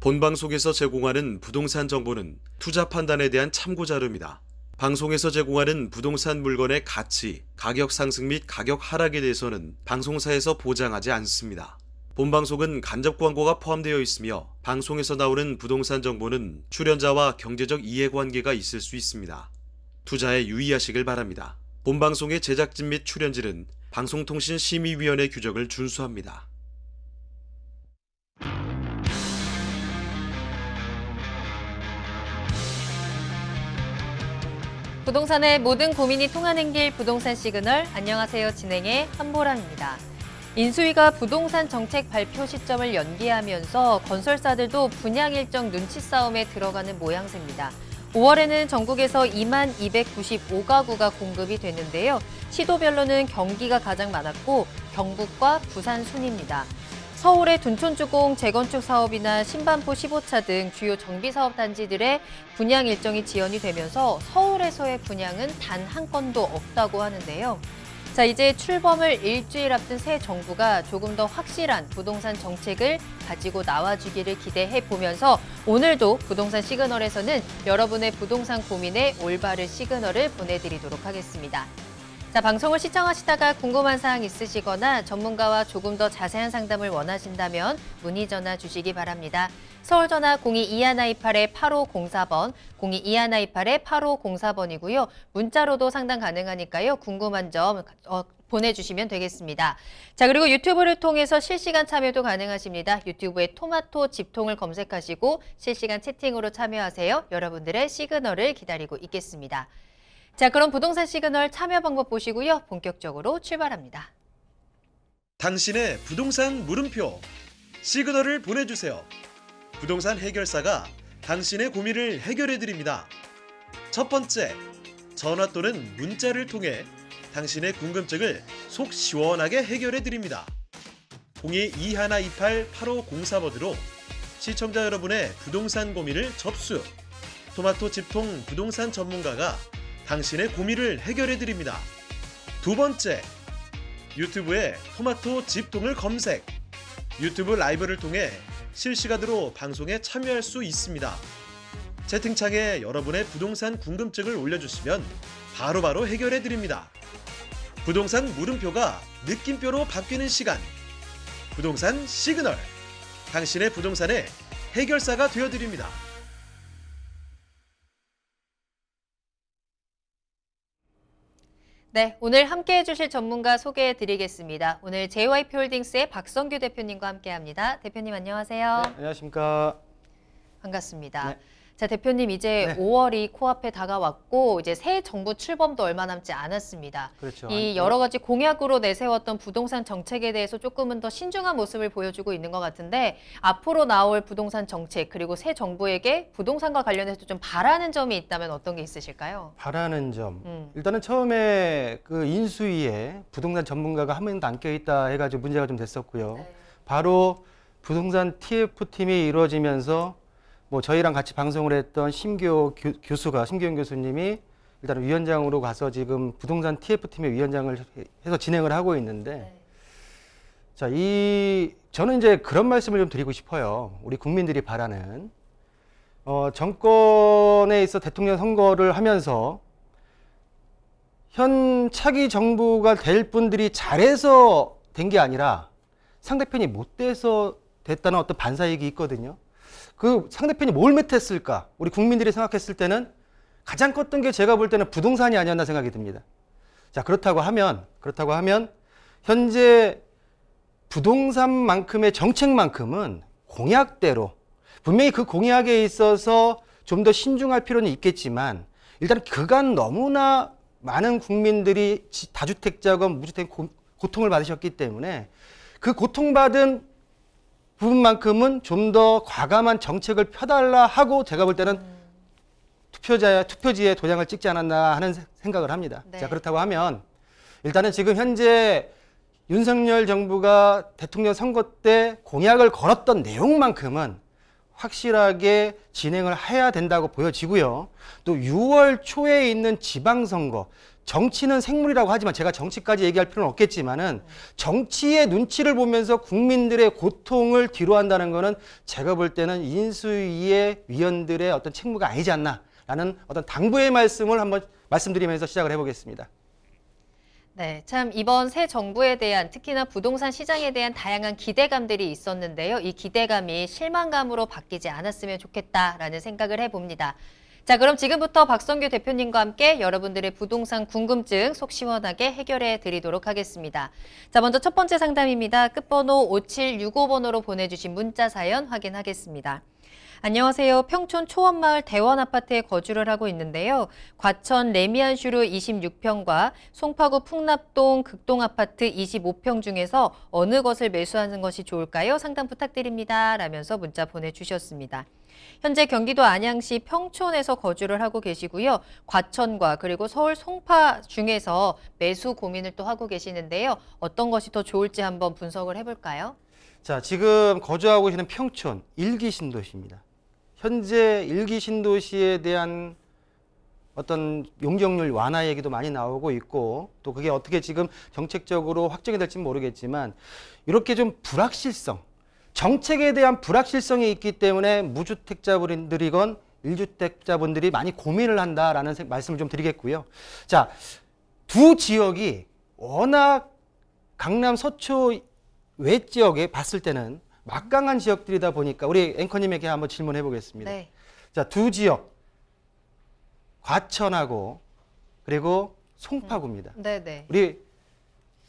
본방송에서 제공하는 부동산 정보는 투자 판단에 대한 참고 자료입니다. 방송에서 제공하는 부동산 물건의 가치, 가격 상승 및 가격 하락에 대해서는 방송사에서 보장하지 않습니다. 본방송은 간접 광고가 포함되어 있으며 방송에서 나오는 부동산 정보는 출연자와 경제적 이해관계가 있을 수 있습니다. 투자에 유의하시길 바랍니다. 본방송의 제작진 및 출연진은 방송통신심의위원회 규정을 준수합니다. 부동산의 모든 고민이 통하는 길 부동산 시그널. 안녕하세요. 진행의 한보람입니다. 인수위가 부동산 정책 발표 시점을 연기하면서 건설사들도 분양 일정 눈치 싸움에 들어가는 모양새입니다. 5월에는 전국에서 2295가구가 공급이 됐는데요. 시도별로는 경기가 가장 많았고 경북과 부산 순입니다. 서울의 둔촌주공 재건축 사업이나 신반포 15차 등 주요 정비사업 단지들의 분양 일정이 지연이 되면서 서울에서의 분양은 단 한 건도 없다고 하는데요. 자, 이제 출범을 일주일 앞둔 새 정부가 조금 더 확실한 부동산 정책을 가지고 나와주기를 기대해 보면서 오늘도 부동산 시그널에서는 여러분의 부동산 고민에 올바른 시그널을 보내드리도록 하겠습니다. 자, 방송을 시청하시다가 궁금한 사항 있으시거나 전문가와 조금 더 자세한 상담을 원하신다면 문의 전화 주시기 바랍니다. 서울 전화 02-2128-8504번, 02-2128-8504번이고요. 문자로도 상담 가능하니까요. 궁금한 점 보내주시면 되겠습니다. 자, 그리고 유튜브를 통해서 실시간 참여도 가능하십니다. 유튜브에 토마토 집통을 검색하시고 실시간 채팅으로 참여하세요. 여러분들의 시그널을 기다리고 있겠습니다. 자, 그럼 부동산 시그널 참여 방법 보시고요. 본격적으로 출발합니다. 당신의 부동산 물음표 시그널을 보내주세요. 부동산 해결사가 당신의 고민을 해결해드립니다. 첫 번째, 전화 또는 문자를 통해 당신의 궁금증을 속 시원하게 해결해드립니다. 02-2128-8504번으로 시청자 여러분의 부동산 고민을 접수. 토마토 집통 부동산 전문가가 당신의 고민을 해결해드립니다. 두 번째, 유튜브에 토마토 집통을 검색. 유튜브 라이브를 통해 실시간으로 방송에 참여할 수 있습니다. 채팅창에 여러분의 부동산 궁금증을 올려주시면 바로바로 해결해드립니다. 부동산 물음표가 느낌표로 바뀌는 시간. 부동산 시그널. 당신의 부동산의 해결사가 되어드립니다. 네, 오늘 함께해 주실 전문가 소개해 드리겠습니다. 오늘 JYP홀딩스의 박성규 대표님과 함께합니다. 대표님 안녕하세요. 네, 안녕하십니까. 반갑습니다. 네. 자, 대표님 이제 5월이 코앞에 다가왔고 이제 새 정부 출범도 얼마 남지 않았습니다. 그렇죠. 이 여러 가지 공약으로 내세웠던 부동산 정책에 대해서 조금은 더 신중한 모습을 보여주고 있는 것 같은데 앞으로 나올 부동산 정책 그리고 새 정부에게 부동산과 관련해서 좀 바라는 점이 있다면 어떤 게 있으실까요? 바라는 점. 일단은 처음에 그 인수위에 부동산 전문가가 한 명도 안 껴있다 해가지고 문제가 좀 됐었고요. 네. 바로 부동산 TF팀이 이루어지면서 뭐 저희랑 같이 방송을 했던 심기용 교수님이 일단 위원장으로 가서 지금 부동산 TF팀의 위원장을 해서 진행을 하고 있는데 네. 자, 저는 이제 그런 말씀을 좀 드리고 싶어요. 우리 국민들이 바라는 정권에 있어 대통령 선거를 하면서 현 차기 정부가 될 분들이 잘해서 된 게 아니라 상대편이 못돼서 됐다는 어떤 반사이익이 있거든요. 그 상대편이 뭘 못했을까? 우리 국민들이 생각했을 때는 가장 컸던 게 제가 볼 때는 부동산이 아니었나 생각이 듭니다. 자, 그렇다고 하면 현재 부동산만큼의 정책만큼은 공약대로 분명히 그 공약에 있어서 좀 더 신중할 필요는 있겠지만 일단 그간 너무나 많은 국민들이 다주택자건 무주택 고통을 받으셨기 때문에 그 고통받은 부분만큼은 좀 더 과감한 정책을 펴달라 하고 제가 볼 때는 투표지에 도장을 찍지 않았나 하는 생각을 합니다. 네. 자, 그렇다고 하면 일단은 지금 현재 윤석열 정부가 대통령 선거 때 공약을 걸었던 내용만큼은 확실하게 진행을 해야 된다고 보여지고요. 또 6월 초에 있는 지방선거, 정치는 생물이라고 하지만 제가 정치까지 얘기할 필요는 없겠지만은 정치의 눈치를 보면서 국민들의 고통을 뒤로한다는 거는 제가 볼 때는 인수위의 위원들의 어떤 책무가 아니지 않나라는 어떤 당부의 말씀을 한번 말씀드리면서 시작을 해보겠습니다. 네, 참 이번 새 정부에 대한 특히나 부동산 시장에 대한 다양한 기대감들이 있었는데요. 이 기대감이 실망감으로 바뀌지 않았으면 좋겠다라는 생각을 해봅니다. 자, 그럼 지금부터 박성규 대표님과 함께 여러분들의 부동산 궁금증 속 시원하게 해결해 드리도록 하겠습니다. 자, 먼저 첫 번째 상담입니다. 끝번호 5765번으로 보내주신 문자 사연 확인하겠습니다. 안녕하세요. 평촌 초원마을 대원아파트에 거주를 하고 있는데요. 과천 레미안슈르 26평과 송파구 풍납동 극동아파트 25평 중에서 어느 것을 매수하는 것이 좋을까요? 상담 부탁드립니다. 라면서 문자 보내주셨습니다. 현재 경기도 안양시 평촌에서 거주를 하고 계시고요. 과천과 그리고 서울 송파 중에서 매수 고민을 또 하고 계시는데요. 어떤 것이 더 좋을지 한번 분석을 해볼까요? 자, 지금 거주하고 계시는 평촌 1기 신도시입니다. 현재 1기 신도시에 대한 어떤 용적률 완화 얘기도 많이 나오고 있고 또 그게 어떻게 지금 정책적으로 확정이 될지는 모르겠지만 이렇게 좀 불확실성, 정책에 대한 불확실성이 있기 때문에 무주택자분들이건 1주택자분들이 많이 고민을 한다라는 말씀을 좀 드리겠고요. 자, 두 지역이 워낙 강남 서초 외 지역에 봤을 때는 막강한 지역들이다 보니까 우리 앵커님에게 한번 질문해 보겠습니다. 네. 자, 두 지역 과천하고 그리고 송파구입니다. 네네. 우리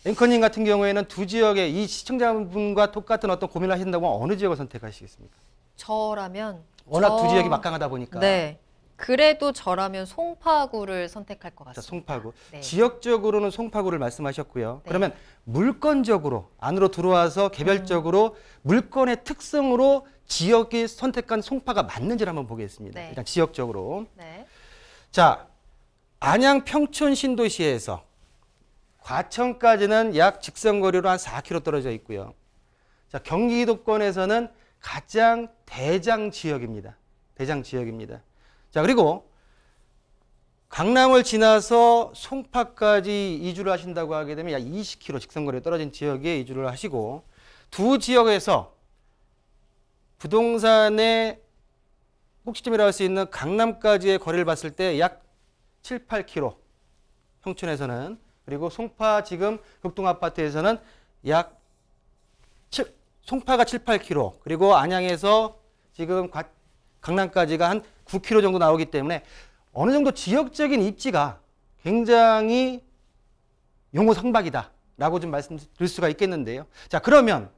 앵커님 같은 경우에는 두 지역의 이 시청자분과 똑같은 어떤 고민을 하신다고 하면 어느 지역을 선택하시겠습니까? 저라면 워낙 두 지역이 막강하다 보니까. 네. 그래도 저라면 송파구를 선택할 것 같습니다. 자, 송파구. 네. 지역적으로는 송파구를 말씀하셨고요. 네. 그러면 물건적으로 안으로 들어와서 개별적으로 물건의 특성으로 지역이 선택한 송파가 맞는지를 한번 보겠습니다. 네. 일단 지역적으로. 네. 자, 안양 평촌 신도시에서 과천까지는 약 직선거리로 한 4km 떨어져 있고요. 자, 경기도권에서는 가장 대장 지역입니다. 대장 지역입니다. 자, 그리고 강남을 지나서 송파까지 이주를 하신다고 하게 되면 약 20km 직선거리에 떨어진 지역에 이주를 하시고 두 지역에서 부동산의 꼭지점이라고 할 수 있는 강남까지의 거리를 봤을 때 약 7, 8km 평촌에서는 그리고 송파 지금 극동아파트에서는 약 송파가 7, 8km 그리고 안양에서 지금 강남까지가 한 9km 정도 나오기 때문에 어느 정도 지역적인 입지가 굉장히 용호상박이다라고 좀 말씀드릴 수가 있겠는데요. 자, 그러면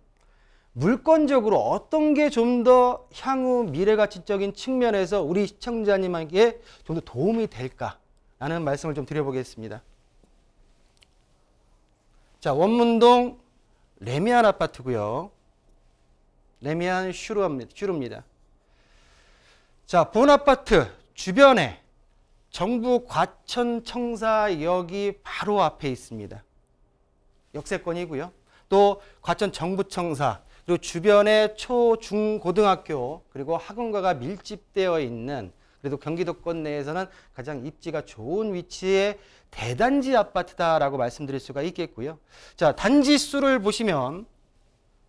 물건적으로 어떤 게 좀 더 향후 미래가치적인 측면에서 우리 시청자님에게 좀 더 도움이 될까라는 말씀을 좀 드려보겠습니다. 자, 원문동 레미안 아파트고요. 레미안 슈루입니다. 자, 본 아파트 주변에 정부 과천청사역이 바로 앞에 있습니다. 역세권이고요. 또 과천 정부청사 그리고 주변에 초, 중, 고등학교 그리고 학원가가 밀집되어 있는 그래도 경기도권 내에서는 가장 입지가 좋은 위치의 대단지 아파트다라고 말씀드릴 수가 있겠고요. 자, 단지 수를 보시면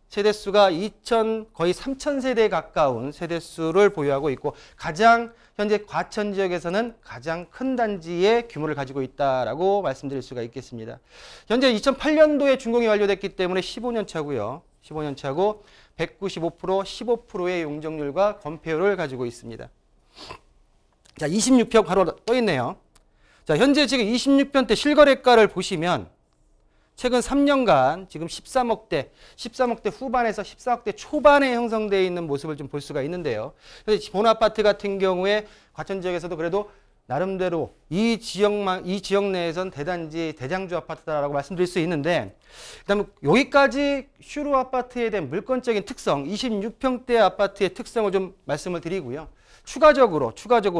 세대수가 거의 3,000세대에 가까운 세대수를 보유하고 있고 가장 현재 과천 지역에서는 가장 큰 단지의 규모를 가지고 있다라고 말씀드릴 수가 있겠습니다. 현재 2008년도에 준공이 완료됐기 때문에 15년 차고요. 15년 차고 195%, 15%의 용적률과 건폐율을 가지고 있습니다. 자, 26평 바로 떠 있네요. 자, 현재 지금 26평대 실거래가를 보시면 최근 3년간 지금 13억대 후반에서 14억대 초반에 형성되어 있는 모습을 좀 볼 수가 있는데요. 그래서 본 아파트 같은 경우에 과천 지역에서도 그래도 나름대로 이 지역 내에선 대단지 대장주 아파트다라고 말씀드릴 수 있는데 그다음에 여기까지 슈루 아파트에 대한 물건적인 특성, 26평대 아파트의 특성을 좀 말씀을 드리고요. 추가적으로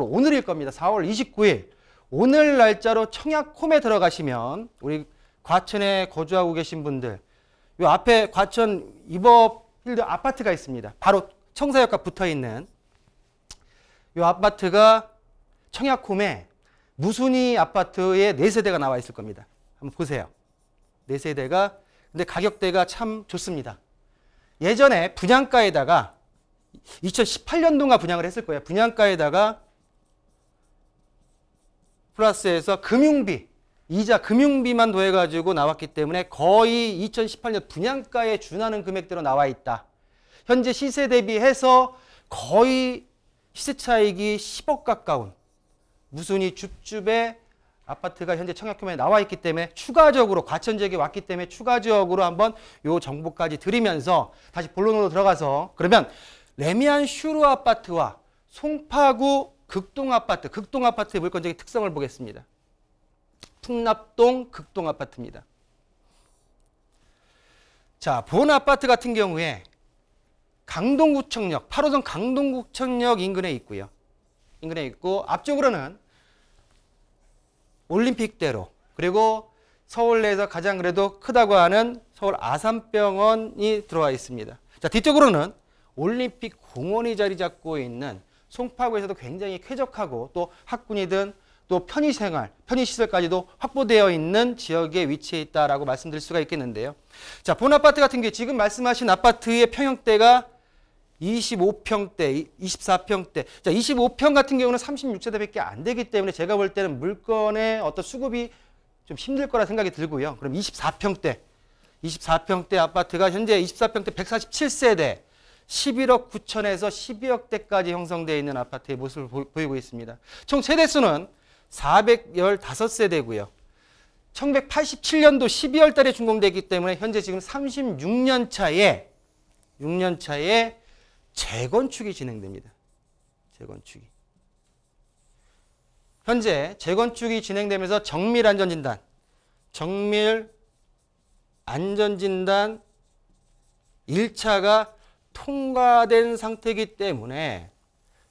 오늘일 겁니다. 4월 29일 오늘 날짜로 청약홈에 들어가시면 우리 과천에 거주하고 계신 분들 이 앞에 과천 이버필드 아파트가 있습니다. 바로 청사역과 붙어있는 이 아파트가 청약홈에 무순위 아파트에 4세대가 나와 있을 겁니다. 한번 보세요. 4세대가 근데 가격대가 참 좋습니다. 예전에 분양가에다가 2018년도가 분양을 했을 거예요. 분양가에다가 플러스해서 금융비, 이자 금융비만 더해가지고 나왔기 때문에 거의 2018년 분양가에 준하는 금액대로 나와 있다. 현재 시세 대비해서 거의 시세 차익이 10억 가까운 무순위 줍줍의 아파트가 현재 청약휴면에 나와 있기 때문에 추가적으로 과천지역에 왔기 때문에 추가적으로 한번 요 정보까지 드리면서 다시 본론으로 들어가서 그러면 레미안 슈르 아파트와 송파구 극동 아파트의 물건적인 특성을 보겠습니다. 풍납동 극동 아파트입니다. 자, 본 아파트 같은 경우에 강동구청역, 8호선 강동구청역 인근에 있고요. 인근에 있고 앞쪽으로는 올림픽대로 그리고 서울 내에서 가장 그래도 크다고 하는 서울 아산병원이 들어와 있습니다. 자, 뒤쪽으로는 올림픽 공원이 자리 잡고 있는 송파구에서도 굉장히 쾌적하고 또 학군이든 또 편의생활, 편의시설까지도 확보되어 있는 지역에 위치해 있다라고 말씀드릴 수가 있겠는데요. 자, 본 아파트 같은 경우에 지금 말씀하신 아파트의 평형대가 25평대, 24평대. 자, 25평 같은 경우는 36세대밖에 안 되기 때문에 제가 볼 때는 물건의 어떤 수급이 좀 힘들 거라 생각이 들고요. 그럼 24평대 아파트가 현재 24평대 147세대, 11억 9천에서 12억대까지 형성되어 있는 아파트의 모습을 보이고 있습니다. 총 세대수는 415세대고요. 1987년도 12월 달에 준공되기 때문에 현재 지금 36년 차에 재건축이 진행됩니다. 재건축이. 현재 재건축이 진행되면서 정밀안전진단 1차가 통과된 상태이기 때문에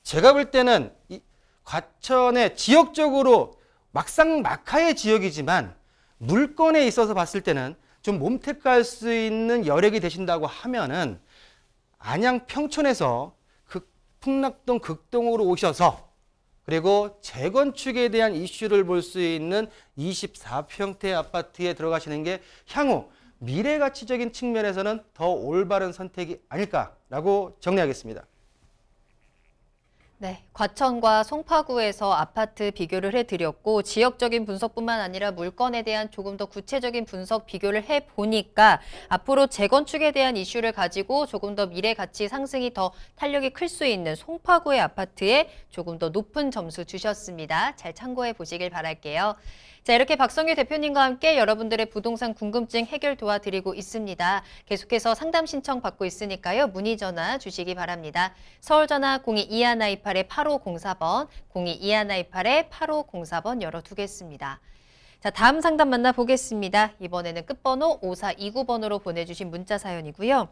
제가 볼 때는 이 과천의 지역적으로 막상막하의 지역이지만 물건에 있어서 봤을 때는 좀 몸택할 수 있는 여력이 되신다고 하면은 안양 평촌에서 풍납동 극동으로 오셔서 그리고 재건축에 대한 이슈를 볼 수 있는 24평대 아파트에 들어가시는 게 향후 미래 가치적인 측면에서는 더 올바른 선택이 아닐까라고 정리하겠습니다. 네, 과천과 송파구에서 아파트 비교를 해드렸고 지역적인 분석뿐만 아니라 물건에 대한 조금 더 구체적인 분석 비교를 해보니까 앞으로 재건축에 대한 이슈를 가지고 조금 더 미래 가치 상승이 더 탄력이 클 수 있는 송파구의 아파트에 조금 더 높은 점수 주셨습니다. 잘 참고해 보시길 바랄게요. 자, 이렇게 박성규 대표님과 함께 여러분들의 부동산 궁금증 해결 도와드리고 있습니다. 계속해서 상담 신청 받고 있으니까요. 문의 전화 주시기 바랍니다. 서울 전화 02-2128-8504번, 02-2128-8504번 열어두겠습니다. 자, 다음 상담 만나보겠습니다. 이번에는 끝번호 5429번으로 보내주신 문자 사연이고요.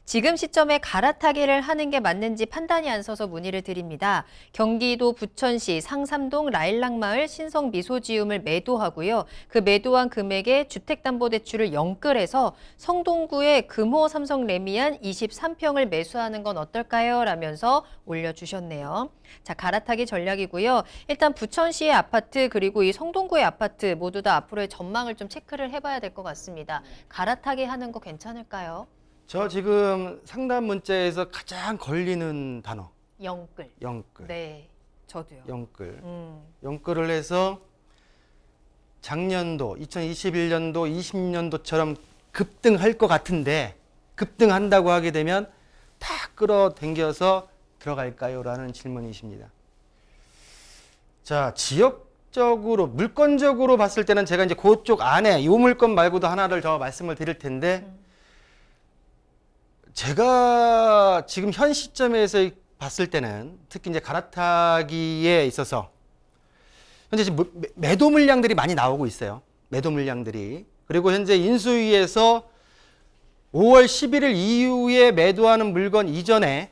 지금 시점에 갈아타기를 하는 게 맞는지 판단이 안 서서 문의를 드립니다. 경기도 부천시 상삼동 라일락마을 신성미소지움을 매도하고요. 그 매도한 금액에 주택담보대출을 연끌해서 성동구의 금호 삼성 레미안 23평을 매수하는 건 어떨까요? 라면서 올려주셨네요. 자, 갈아타기 전략이고요. 일단 부천시의 아파트 그리고 이 성동구의 아파트 모두 다 앞으로의 전망을 좀 체크를 해봐야 될 것 같습니다. 갈아타기 하는 거 괜찮을까요? 저 지금 상담 문자에서 가장 걸리는 단어. 영끌. 영끌. 네, 저도요. 영끌. 영끌을 해서 작년도, 2021년도, 20년도처럼 급등할 것 같은데 급등한다고 하게 되면 다 끌어당겨서 들어갈까요? 라는 질문이십니다. 자, 지역적으로, 물건적으로 봤을 때는 제가 이제 그쪽 안에 이 물건 말고도 하나를 더 말씀을 드릴 텐데 제가 지금 현 시점에서 봤을 때는 특히 이제 갈아타기에 있어서 현재 지금 매도 물량들이 많이 나오고 있어요. 매도 물량들이. 그리고 현재 인수위에서 5월 11일 이후에 매도하는 물건 이전에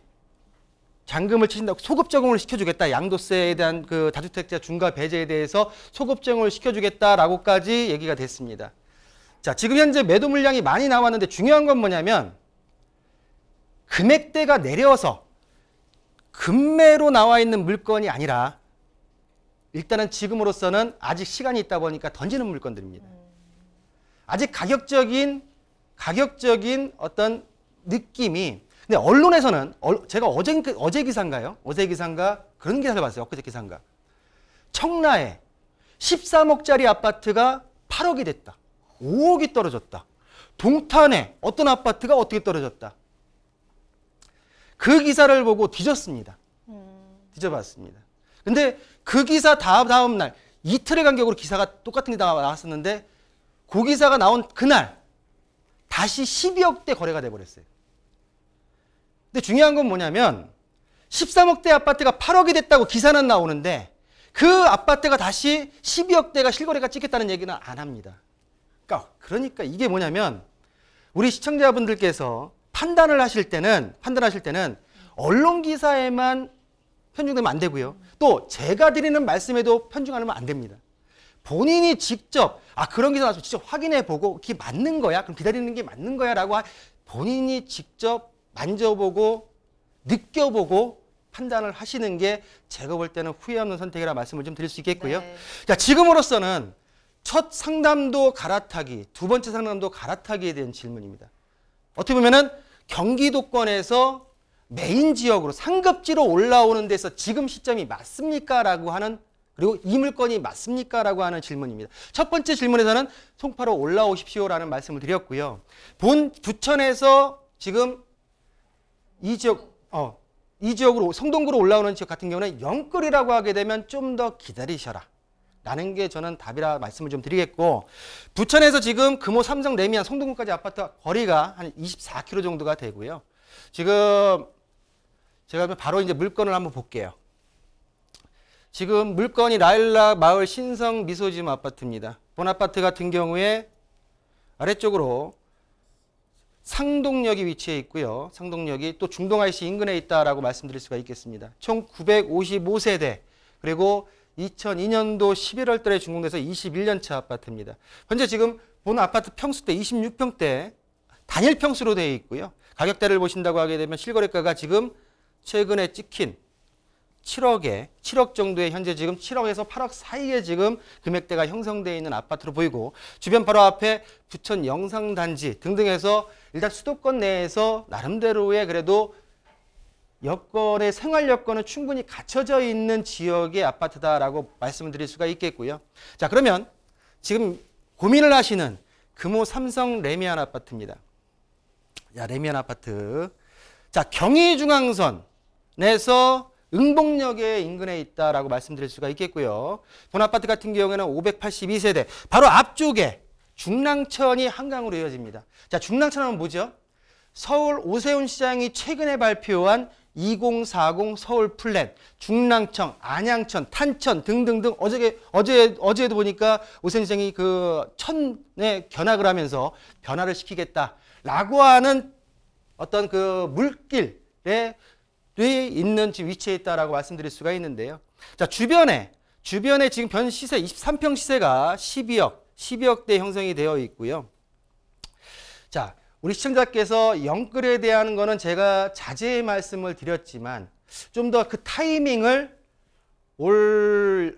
잔금을 치신다고 소급 적용을 시켜주겠다. 양도세에 대한 그 다주택자 중과 배제에 대해서 소급 적용을 시켜주겠다라고까지 얘기가 됐습니다. 자, 지금 현재 매도 물량이 많이 나왔는데 중요한 건 뭐냐면 금액대가 내려서 금매로 나와 있는 물건이 아니라 일단은 지금으로서는 아직 시간이 있다 보니까 던지는 물건들입니다. 아직 가격적인 어떤 느낌이, 근데 언론에서는 제가 어제 기사인가요? 어제 기사인가 그런 기사를 봤어요. 엊그제 기사인가. 청라에 13억짜리 아파트가 8억이 됐다. 5억이 떨어졌다. 동탄에 어떤 아파트가 어떻게 떨어졌다. 그 기사를 보고 뒤졌습니다. 뒤져봤습니다. 근데 그 기사 다음 날 이틀의 간격으로 기사가 똑같은 게 나왔었는데 그 기사가 나온 그날 다시 12억대 거래가 돼버렸어요. 근데 중요한 건 뭐냐면 13억대 아파트가 8억이 됐다고 기사는 나오는데 그 아파트가 다시 12억대가 실거래가 찍혔다는 얘기는 안 합니다. 그러니까 이게 뭐냐면 우리 시청자분들께서 판단을 하실 때는 언론 기사에만 편중되면 안 되고요. 또 제가 드리는 말씀에도 편중하면 안 됩니다. 본인이 직접 그런 기사 나와서 직접 확인해 보고 그게 맞는 거야? 그럼 기다리는 게 맞는 거야? 라고 본인이 직접 만져보고 느껴보고 판단을 하시는 게 제가 볼 때는 후회 없는 선택이라 말씀을 좀 드릴 수 있겠고요. 네. 자, 지금으로서는 첫 상담도 갈아타기, 두 번째 상담도 갈아타기에 대한 질문입니다. 어떻게 보면은 경기도권에서 메인 지역으로 상급지로 올라오는 데서 지금 시점이 맞습니까? 라고 하는, 그리고 이 물건이 맞습니까? 라고 하는 질문입니다. 첫 번째 질문에서는 송파로 올라오십시오 라는 말씀을 드렸고요. 부천에서 지금 이 지역으로 성동구로 올라오는 지역 같은 경우는 영끌이라고 하게 되면 좀 더 기다리셔라 라는 게 저는 답이라 말씀을 좀 드리겠고, 부천에서 지금 금호 삼성 레미안 성동구까지 아파트 거리가 한 24km 정도가 되고요. 지금 제가 바로 이제 물건을 한번 볼게요. 지금 물건이 라일락 마을 신성 미소지음 아파트입니다. 본 아파트 같은 경우에 아래쪽으로 상동역이 위치해 있고요. 상동역이 또 중동 IC 인근에 있다라고 말씀드릴 수가 있겠습니다. 총 955세대, 그리고 2002년도 11월 달에 준공돼서 21년차 아파트입니다. 현재 지금 본 아파트 평수대 26평대 단일 평수로 되어 있고요. 가격대를 보신다고 하게 되면 실거래가가 지금 최근에 찍힌 7억 정도의, 현재 지금 7억에서 8억 사이에 지금 금액대가 형성되어 있는 아파트로 보이고, 주변 바로 앞에 부천 영상단지 등등 해서 일단 수도권 내에서 나름대로의 그래도 여건의 생활 여건은 충분히 갖춰져 있는 지역의 아파트다라고 말씀을 드릴 수가 있겠고요. 자, 그러면 지금 고민을 하시는 금호 삼성 레미안 아파트입니다. 자, 레미안 아파트. 자, 경의중앙선에서 응봉역의 인근에 있다라고 말씀드릴 수가 있겠고요. 본 아파트 같은 경우에는 582세대, 바로 앞쪽에 중랑천이 한강으로 이어집니다. 자, 중랑천은 뭐죠? 서울 오세훈 시장이 최근에 발표한 2040 서울 플랜, 중랑천, 안양천, 탄천 등등등, 어제도 보니까 오세훈 시장이 그 천에 견학을 하면서 변화를 시키겠다라고 하는 어떤 그 물길에 있는 위치에 있다라고 말씀드릴 수가 있는데요. 자, 주변에 지금 변 시세 23평 시세가 12억대 형성이 되어 있고요. 자, 우리 시청자께서 영끌에 대한 거는 제가 자제의 말씀을 드렸지만 좀 더 그 타이밍을 올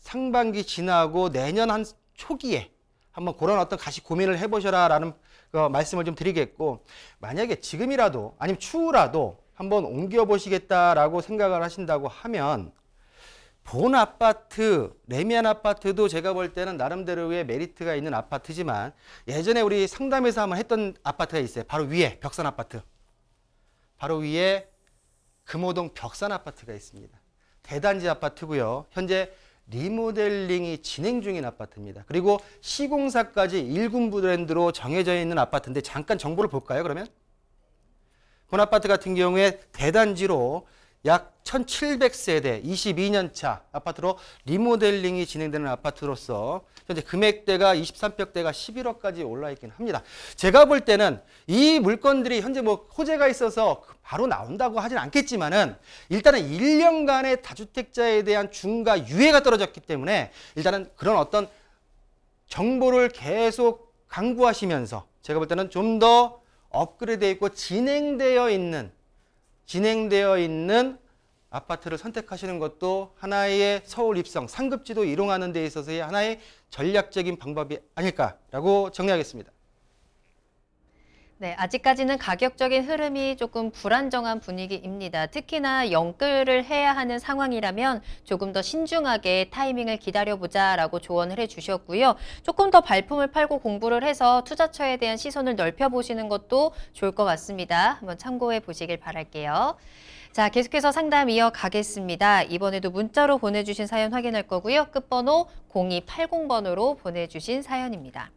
상반기 지나고 내년 한 초기에 한번 그런 어떤 다시 고민을 해보셔라 라는 말씀을 좀 드리겠고, 만약에 지금이라도 아니면 추후라도 한번 옮겨보시겠다라고 생각을 하신다고 하면, 본 아파트, 레미안 아파트도 제가 볼 때는 나름대로의 메리트가 있는 아파트지만, 예전에 우리 상담에서 한번 했던 아파트가 있어요. 바로 위에 벽산 아파트. 바로 위에 금호동 벽산 아파트가 있습니다. 대단지 아파트고요. 현재 리모델링이 진행 중인 아파트입니다. 그리고 시공사까지 1군 브랜드로 정해져 있는 아파트인데, 잠깐 정보를 볼까요, 그러면? 본 아파트 같은 경우에 대단지로 약 1700세대 22년차 아파트로 리모델링이 진행되는 아파트로서 현재 금액대가 23평대가 11억까지 올라 있긴 합니다. 제가 볼 때는 이 물건들이 현재 뭐 호재가 있어서 바로 나온다고 하진 않겠지만은, 일단은 1년간의 다주택자에 대한 중과 유예가 떨어졌기 때문에 일단은 그런 어떤 정보를 계속 강구하시면서 제가 볼 때는 좀 더 업그레이드되어 있고 진행되어 있는 아파트를 선택하시는 것도 하나의 서울 입성, 상급지도 이용하는 데 있어서의 하나의 전략적인 방법이 아닐까라고 정리하겠습니다. 네, 아직까지는 가격적인 흐름이 조금 불안정한 분위기입니다. 특히나 연끌을 해야 하는 상황이라면 조금 더 신중하게 타이밍을 기다려보자라고 조언을 해주셨고요. 조금 더 발품을 팔고 공부를 해서 투자처에 대한 시선을 넓혀보시는 것도 좋을 것 같습니다. 한번 참고해 보시길 바랄게요. 자, 계속해서 상담 이어가겠습니다. 이번에도 문자로 보내주신 사연 확인할 거고요. 끝번호 0280번으로 보내주신 사연입니다.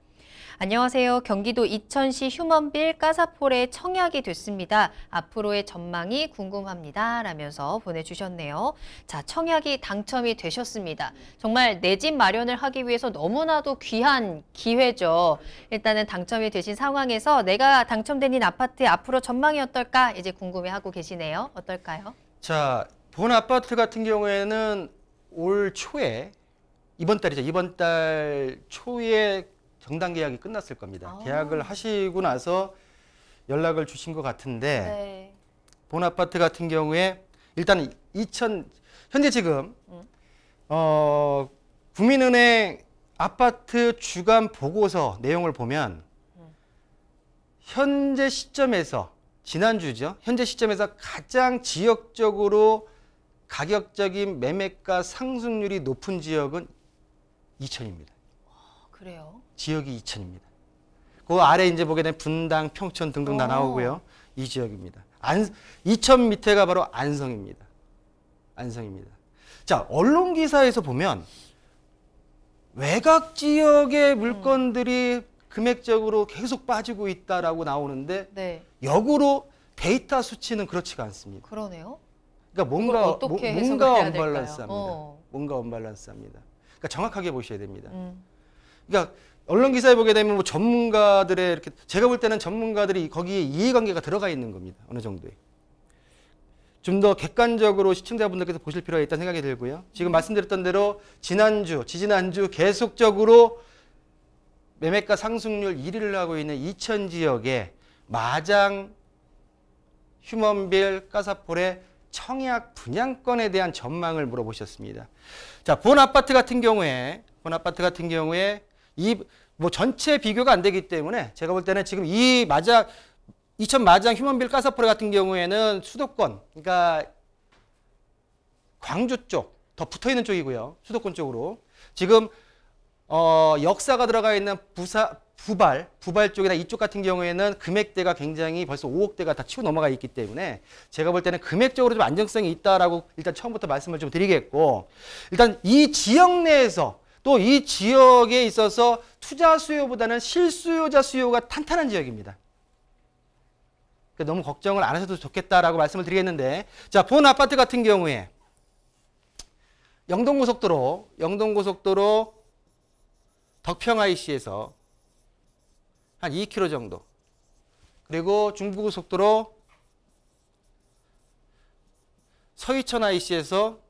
안녕하세요. 경기도 이천시 휴먼빌 까사폴에 청약이 됐습니다. 앞으로의 전망이 궁금합니다. 라면서 보내주셨네요. 자, 청약이 당첨이 되셨습니다. 정말 내 집 마련을 하기 위해서 너무나도 귀한 기회죠. 일단은 당첨이 되신 상황에서 내가 당첨된 이 아파트의 앞으로 전망이 어떨까 이제 궁금해하고 계시네요. 어떨까요? 자, 본 아파트 같은 경우에는 올 초에 이번 달 초에 정당 계약이 끝났을 겁니다. 계약을 하시고 나서 연락을 주신 것 같은데 네. 본 아파트 같은 경우에 일단 현재 지금 국민은행 아파트 주간 보고서 내용을 보면 현재 시점에서 지난주죠. 현재 시점에서 가장 지역적으로 가격적인 매매가 상승률이 높은 지역은 이천입니다. 그래요? 지역이 이천입니다. 그 아래 이제 보게 되면 분당, 평촌 등등 다 나오고요. 이 지역입니다. 이천 밑에가 바로 안성입니다. 안성입니다. 자, 언론 기사에서 보면 외곽 지역의 물건들이 금액적으로 계속 빠지고 있다라고 나오는데 네. 역으로 데이터 수치는 그렇지가 않습니다. 그러네요. 그러니까 뭔가 언밸런스합니다. 뭔가 언밸런스합니다. 그러니까 정확하게 보셔야 됩니다. 그러니까 언론 기사에 보게 되면 뭐 전문가들의 이렇게 제가 볼 때는 전문가들이 거기에 이해관계가 들어가 있는 겁니다. 어느 정도에. 좀 더 객관적으로 시청자분들께서 보실 필요가 있다는 생각이 들고요. 지금 말씀드렸던 대로 지지난주 계속적으로 매매가 상승률 1위를 하고 있는 이천 지역의 마장, 휴먼빌, 까사폴의 청약 분양권에 대한 전망을 물어보셨습니다. 자, 본 아파트 같은 경우에 이 뭐 전체 비교가 안 되기 때문에 제가 볼 때는 지금 이천 마장 휴먼빌 까사포레 같은 경우에는 수도권, 그러니까 광주 쪽 더 붙어 있는 쪽이고요. 수도권 쪽으로 지금 역사가 들어가 있는 부발 쪽이나 이쪽 같은 경우에는 금액대가 굉장히 벌써 5억대가 다 치고 넘어가 있기 때문에 제가 볼 때는 금액적으로 좀 안정성이 있다라고 일단 처음부터 말씀을 좀 드리겠고, 일단 이 지역 내에서 또 이 지역에 있어서 투자 수요보다는 실수요자 수요가 탄탄한 지역입니다. 그러니까 너무 걱정을 안 하셔도 좋겠다라고 말씀을 드리겠는데, 자, 본 아파트 같은 경우에 영동고속도로 덕평 IC에서 한 2km 정도, 그리고 중부고속도로 서희천 IC에서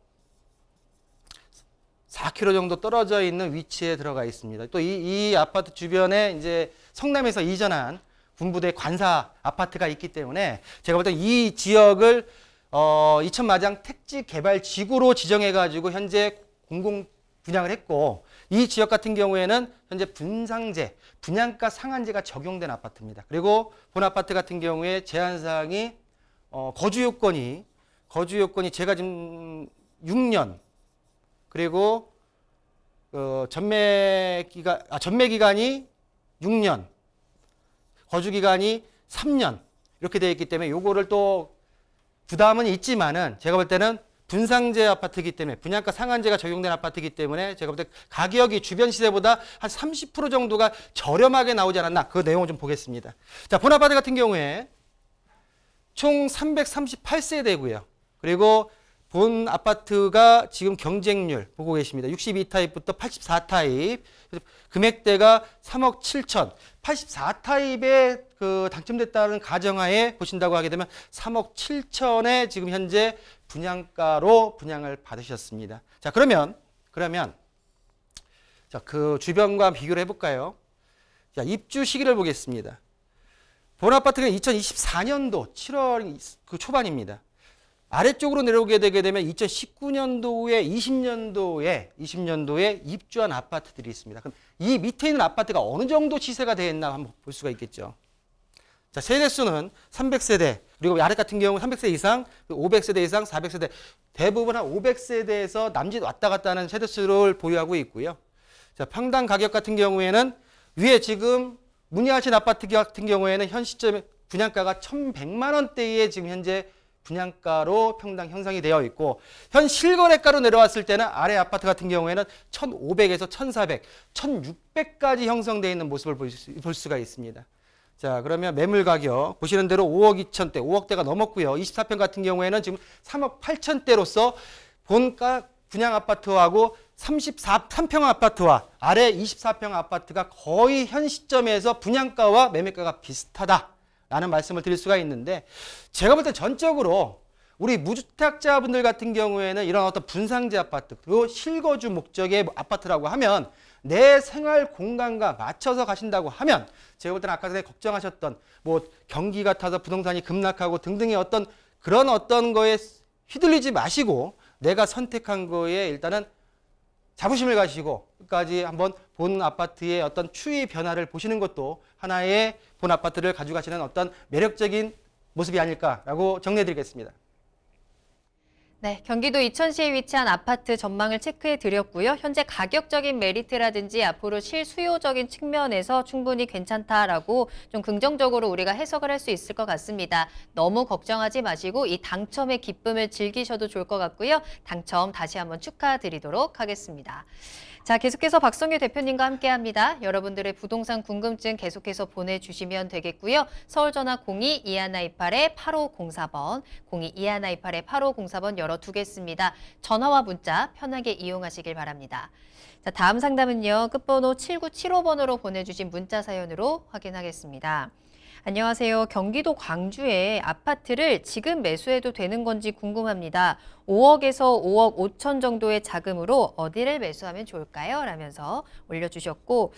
4km 정도 떨어져 있는 위치에 들어가 있습니다. 또 이 아파트 주변에 이제 성남에서 이전한 군부대 관사 아파트가 있기 때문에 제가 볼 때 이 지역을 이천 마장 택지 개발 지구로 지정해 가지고 현재 공공 분양을 했고, 이 지역 같은 경우에는 현재 분상제, 분양가 상한제가 적용된 아파트입니다. 그리고 본 아파트 같은 경우에 제한 사항이 거주 요건이 제가 지금 6년, 그리고 전매 기간이 6년, 거주 기간이 3년 이렇게 되어 있기 때문에 요거를 또 부담은 있지만은 제가 볼 때는 분상제 아파트이기 때문에, 분양가 상한제가 적용된 아파트이기 때문에 제가 볼 때 가격이 주변 시세보다 한 30% 정도가 저렴하게 나오지 않았나, 그 내용을 좀 보겠습니다. 자, 본 아파트 같은 경우에 총 338세대고요. 그리고 본 아파트가 지금 경쟁률 보고 계십니다. 62타입부터 84타입. 금액대가 3억 7천. 84타입에 당첨됐다는 가정하에 보신다고 하게 되면 3억 7천에 지금 현재 분양가로 분양을 받으셨습니다. 자, 그러면 자, 그 주변과 비교를 해볼까요? 자, 입주 시기를 보겠습니다. 본 아파트는 2024년도 7월 그 초반입니다. 아래쪽으로 내려오게 되게 되면 2019년도에 20년도에 입주한 아파트들이 있습니다. 그럼 이 밑에 있는 아파트가 어느 정도 시세가 되어 있나 한번 볼 수가 있겠죠. 자, 세대수는 300세대, 그리고 아래 같은 경우 300세대 이상, 500세대 이상, 400세대, 대부분 한 500세대에서 남짓 왔다 갔다 하는 세대수를 보유하고 있고요. 자, 평당 가격 같은 경우에는 위에 지금 문의하신 아파트 같은 경우에는 현 시점에 분양가가 1,100만 원대에 지금 현재 분양가로 평당 형성이 되어 있고, 현 실거래가로 내려왔을 때는 아래 아파트 같은 경우에는 1,500에서 1,400, 1,600까지 형성되어 있는 모습을 볼 수가 있습니다. 자, 그러면 매물 가격 보시는 대로 5억 2천대, 5억대가 넘었고요. 24평 같은 경우에는 지금 3억 8천대로서 본가 분양 아파트하고 3평 아파트와 아래 24평 아파트가 거의 현 시점에서 분양가와 매매가가 비슷하다라는 말씀을 드릴 수가 있는데, 제가 볼 때 전적으로 우리 무주택자분들 같은 경우에는 이런 어떤 분상지 아파트, 그리고 실거주 목적의 아파트라고 하면 내 생활 공간과 맞춰서 가신다고 하면, 제가 볼 때는 아까 전에 걱정하셨던 뭐 경기가 타서 부동산이 급락하고 등등의 그런 어떤 거에 휘둘리지 마시고 내가 선택한 거에 일단은 자부심을 가지고 끝까지 한번 본 아파트의 어떤 추이 변화를 보시는 것도 하나의 본 아파트를 가져가시는 어떤 매력적인 모습이 아닐까라고 정리해드리겠습니다. 네, 경기도 이천시에 위치한 아파트 전망을 체크해 드렸고요. 현재 가격적인 메리트라든지 앞으로 실수요적인 측면에서 충분히 괜찮다라고 좀 긍정적으로 우리가 해석을 할 수 있을 것 같습니다. 너무 걱정하지 마시고 이 당첨의 기쁨을 즐기셔도 좋을 것 같고요. 당첨 다시 한번 축하드리도록 하겠습니다. 자, 계속해서 박성규 대표님과 함께합니다. 여러분들의 부동산 궁금증 계속해서 보내주시면 되겠고요. 서울전화 02-2128-8504번, 02-2128-8504번 열어두겠습니다. 전화와 문자 편하게 이용하시길 바랍니다. 자, 다음 상담은요. 끝번호 7975번으로 보내주신 문자 사연으로 확인하겠습니다. 안녕하세요. 경기도 광주에 아파트를 지금 매수해도 되는 건지 궁금합니다. 5억에서 5억 5천 정도의 자금으로 어디를 매수하면 좋을까요? 라면서 올려주셨고,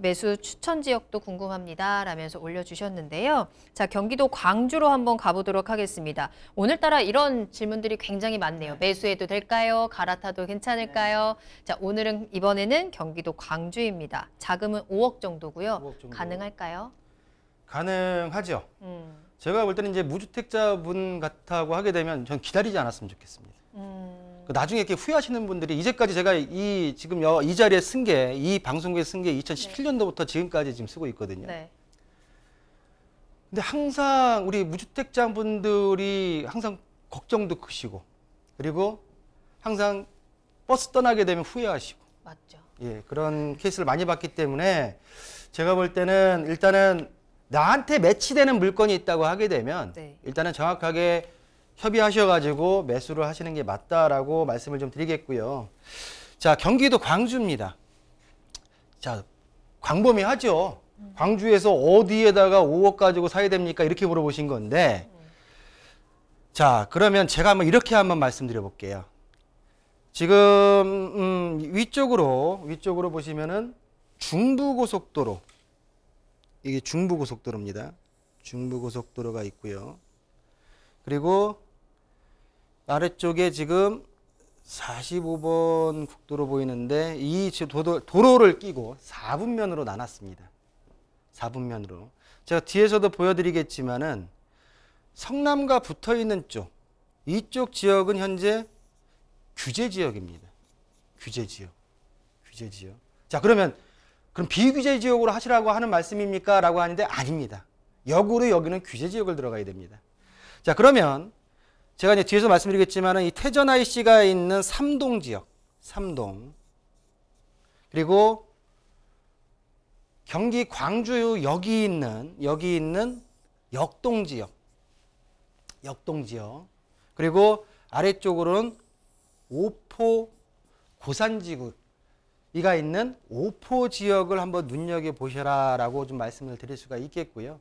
매수 추천 지역도 궁금합니다. 라면서 올려주셨는데요. 자, 경기도 광주로 한번 가보도록 하겠습니다. 오늘따라 이런 질문들이 굉장히 많네요. 매수해도 될까요? 갈아타도 괜찮을까요? 자, 이번에는 경기도 광주입니다. 자금은 5억 정도고요. 5억 정도. 가능할까요? 가능하죠. 제가 볼 때는 이제 무주택자분 같다고 하게 되면 전 기다리지 않았으면 좋겠습니다. 나중에 이렇게 후회하시는 분들이, 이제까지 제가 지금 이 자리에 쓴 게, 이 방송국에 쓴 게 2017년도부터 지금까지 지금 쓰고 있거든요. 네. 근데 항상 우리 무주택자분들이 항상 걱정도 크시고, 그리고 항상 버스 떠나게 되면 후회하시고. 맞죠. 예, 그런 케이스를 많이 봤기 때문에 제가 볼 때는 일단은 나한테 매치되는 물건이 있다고 하게 되면 네. 일단은 정확하게 협의하셔가지고 매수를 하시는 게 맞다라고 말씀을 좀 드리겠고요. 자, 경기도 광주입니다. 자, 광범위하죠. 광주에서 어디에다가 5억 가지고 사야 됩니까? 이렇게 물어보신 건데, 자, 그러면 제가 한번 이렇게 한번 말씀드려 볼게요. 지금 위쪽으로 보시면은 중부고속도로, 이게 중부고속도로입니다. 중부고속도로가 있고요. 그리고 아래쪽에 지금 45번 국도로 보이는데, 이 도로를 끼고 4분면으로 나눴습니다. 4분면으로. 제가 뒤에서도 보여드리겠지만은 성남과 붙어 있는 쪽, 이쪽 지역은 현재 규제 지역입니다. 규제 지역. 자, 그럼 비규제 지역으로 하시라고 하는 말씀입니까? 라고 하는데 아닙니다. 역으로 여기는 규제 지역을 들어가야 됩니다. 자, 그러면 제가 이제 뒤에서 말씀드리겠지만은 이 태전 IC가 있는 삼동 지역, 삼동. 그리고 경기 광주 여기 있는 역동 지역. 그리고 아래쪽으로는 오포 고산지구 이가 있는 오포 지역을 한번 눈여겨보셔라 라고 좀 말씀을 드릴 수가 있겠고요.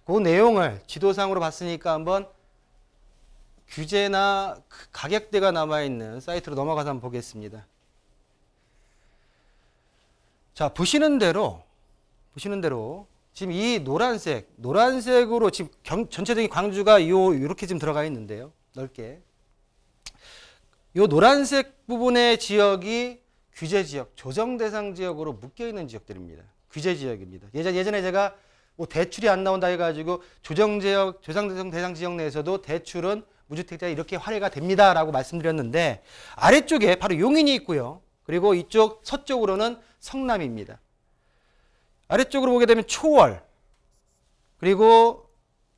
그 내용을 지도상으로 봤으니까 한번 규제나 가격대가 남아있는 사이트로 넘어가서 한번 보겠습니다. 자, 보시는 대로 지금 이 노란색으로 지금 전체적인 광주가 이렇게 지금 들어가 있는데요. 넓게. 이 노란색 부분의 지역이 규제 지역, 조정 대상 지역으로 묶여 있는 지역들입니다. 규제 지역입니다. 예전에 제가 뭐 대출이 안 나온다 해가지고 조정 지역, 조정 대상 지역 내에서도 대출은 무주택자 이렇게 활용가 됩니다라고 말씀드렸는데 아래쪽에 바로 용인이 있고요. 그리고 이쪽 서쪽으로는 성남입니다. 아래쪽으로 보게 되면 초월, 그리고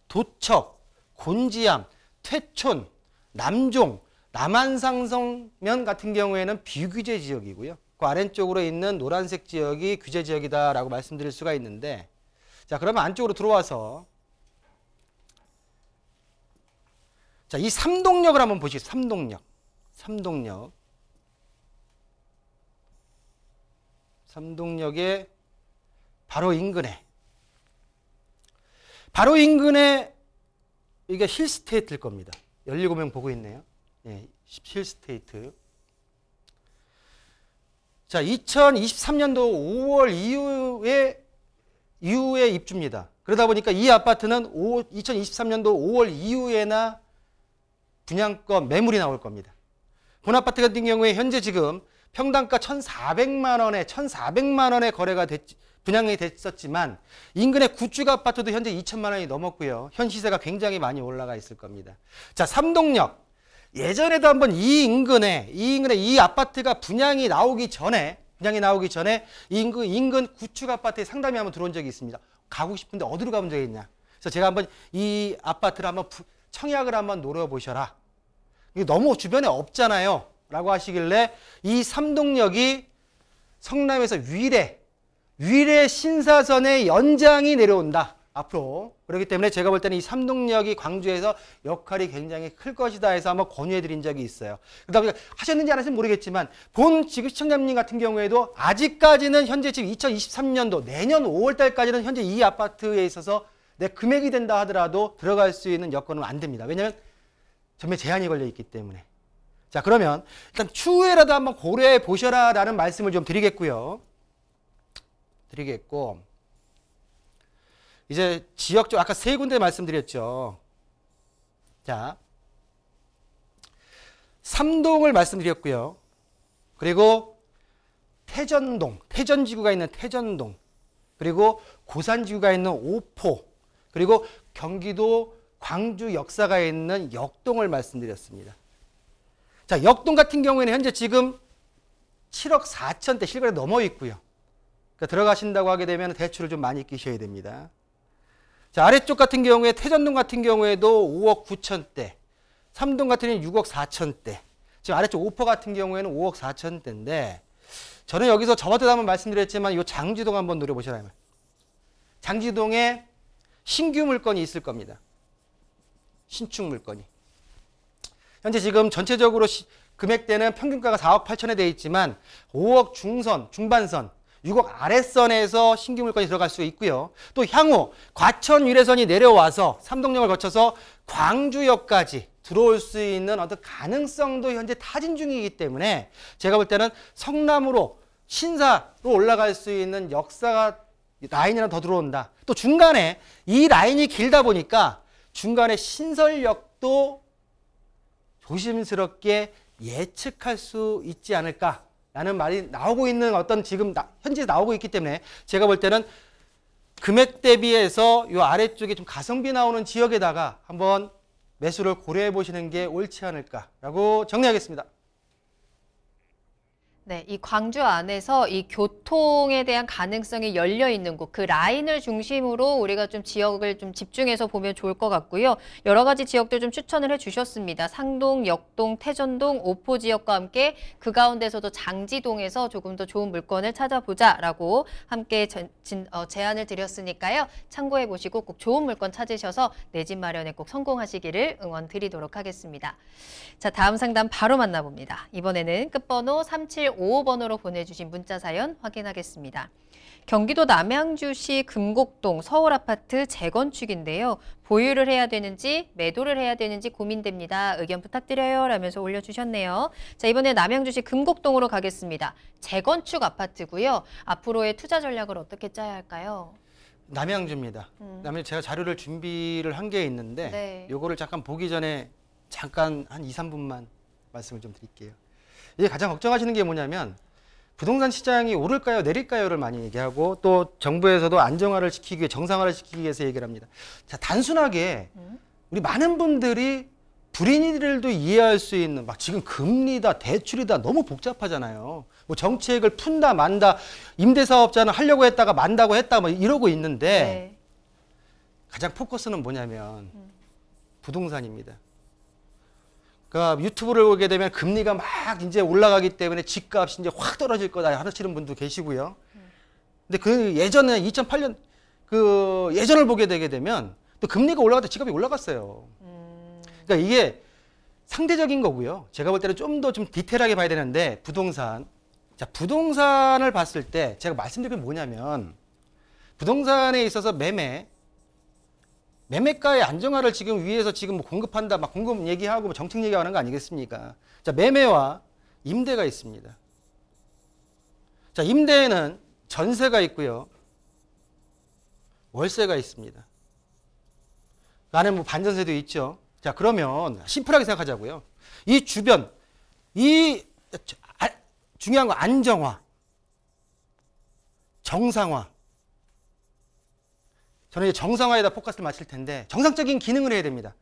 도척, 곤지암, 퇴촌, 남종, 남한상성면 같은 경우에는 비규제 지역이고요. 그 아래쪽으로 있는 노란색 지역이 규제 지역이다라고 말씀드릴 수가 있는데, 자, 그러면 안쪽으로 들어와서 자, 이 삼동역을 한번 보시겠습니다. 삼동역의 바로 인근에 이게 힐스테이트일 겁니다. 17명 보고 있네요. 예, 힐스테이트. 자, 2023년도 5월 이후에 입주입니다. 그러다 보니까 이 아파트는 2023년도 5월 이후에나 분양권 매물이 나올 겁니다. 본 아파트 같은 경우에 현재 지금 평당가 1,400만 원에 거래가 분양이 됐었지만 인근의 구축 아파트도 현재 2천만 원이 넘었고요. 현 시세가 굉장히 많이 올라가 있을 겁니다. 자, 삼동역. 예전에도 한번 이 인근에 이 아파트가 분양이 나오기 전에 인근 구축 아파트에 상담이 한번 들어온 적이 있습니다. 가고 싶은데 어디로 가면 되겠냐. 그래서 제가 한번 이 아파트를 한번 청약을 한번 노려보셔라. 이게 너무 주변에 없잖아요. 라고 하시길래 이 삼동역이 성남에서 위례 신사선의 연장이 내려온다. 앞으로. 그렇기 때문에 제가 볼 때는 이 삼동역이 광주에서 역할이 굉장히 클 것이다 해서 한번 권유해 드린 적이 있어요. 그러다 보니까 하셨는지 안 하셨는지 모르겠지만 본 지금 시청자님 같은 경우에도 아직까지는 현재 지금 2023년도 내년 5월 달까지는 현재 이 아파트에 있어서 내 금액이 된다 하더라도 들어갈 수 있는 여건은 안 됩니다. 왜냐하면 전매 제한이 걸려 있기 때문에. 자, 그러면 일단 추후에라도 한번 고려해 보셔라 라는 말씀을 좀 드리겠고 이제 지역 쪽 아까 세 군데 말씀드렸죠. 자, 삼동을 말씀드렸고요. 그리고 태전지구가 있는 태전동, 그리고 고산지구가 있는 오포, 그리고 경기도 광주 역사가 있는 역동을 말씀드렸습니다. 자, 역동 같은 경우에는 현재 지금 7억 4천대 실거래 넘어 있고요. 그러니까 들어가신다고 하게 되면 대출을 좀 많이 끼셔야 됩니다. 자, 아래쪽 같은 경우에 태전동 같은 경우에도 5억 9천대, 삼동 같은 경우는 6억 4천대, 지금 아래쪽 오포 같은 경우에는 5억 4천대인데 저는 여기서 저번에도 한번 말씀드렸지만 이 장지동 한번 노려보셔라. 장지동에 신규 물건이 있을 겁니다. 신축 물건이. 현재 지금 전체적으로 금액대는 평균가가 4억 8천에 되어 있지만 5억 중반선, 6억 아랫선에서 신규 물건이 들어갈 수 있고요. 또 향후 과천 유래선이 내려와서 삼동역을 거쳐서 광주역까지 들어올 수 있는 어떤 가능성도 현재 타진 중이기 때문에 제가 볼 때는 성남으로 신사로 올라갈 수 있는 역사가 라인이 하나 더 들어온다. 또 중간에 이 라인이 길다 보니까 중간에 신설역도 조심스럽게 예측할 수 있지 않을까라는 말이 나오고 있는 어떤 지금 현재 나오고 있기 때문에 제가 볼 때는 금액 대비해서 이 아래쪽에 좀 가성비 나오는 지역에다가 한번 매수를 고려해 보시는 게 옳지 않을까라고 정리하겠습니다. 네, 이 광주 안에서 이 교통에 대한 가능성이 열려 있는 곳, 그 라인을 중심으로 우리가 좀 지역을 좀 집중해서 보면 좋을 것 같고요. 여러 가지 지역들 좀 추천을 해주셨습니다. 상동, 역동, 태전동, 오포 지역과 함께 그 가운데서도 장지동에서 조금 더 좋은 물건을 찾아보자라고 함께 제안을 드렸으니까요. 참고해 보시고 꼭 좋은 물건 찾으셔서 내 집 마련에 꼭 성공하시기를 응원 드리도록 하겠습니다. 자, 다음 상담 바로 만나봅니다. 이번에는 끝번호 3755번으로 보내주신 문자 사연 확인하겠습니다. 경기도 남양주시 금곡동 서울아파트 재건축인데요. 보유를 해야 되는지 매도를 해야 되는지 고민됩니다. 의견 부탁드려요 라면서 올려주셨네요. 자, 이번에 남양주시 금곡동으로 가겠습니다. 재건축 아파트고요. 앞으로의 투자 전략을 어떻게 짜야 할까요? 남양주입니다. 남양주 제가 자료를 준비를 한 게 있는데 네. 요거를 잠깐 보기 전에 잠깐 한 2, 3분만 말씀을 좀 드릴게요. 이게 가장 걱정하시는 게 뭐냐면 부동산 시장이 오를까요, 내릴까요를 많이 얘기하고 또 정부에서도 안정화를 시키기 위해 정상화를 시키기 위해서 얘기를 합니다. 자, 단순하게 우리 많은 분들이 불인이들도 이해할 수 있는 막 지금 금리다, 대출이다 너무 복잡하잖아요. 뭐 정책을 푼다, 만다, 임대사업자는 하려고 했다가 만다고 했다, 뭐 이러고 있는데 네. 가장 포커스는 뭐냐면 부동산입니다. 그러니까 유튜브를 보게 되면 금리가 막 이제 올라가기 때문에 집값이 이제 확 떨어질 거다 하시는 분도 계시고요. 근데 그 예전에 2008년 그 예전을 보게 되게 되면 또 금리가 올라갈 때 집값이 올라갔어요. 그러니까 이게 상대적인 거고요. 제가 볼 때는 좀 더 좀 디테일하게 봐야 되는데 부동산. 자, 부동산을 봤을 때 제가 말씀드린 게 뭐냐면 부동산에 있어서 매매가의 안정화를 지금 위해서 지금 뭐 공급한다, 막 공급 얘기하고 뭐 정책 얘기하는 거 아니겠습니까? 자, 매매와 임대가 있습니다. 자, 임대에는 전세가 있고요. 월세가 있습니다. 그 안에 뭐 반전세도 있죠. 자, 그러면 심플하게 생각하자고요. 이 주변, 중요한 거 안정화, 정상화. 저는 이제 정상화에다 포커스를 맞출 텐데 정상적인 기능을 해야 됩니다.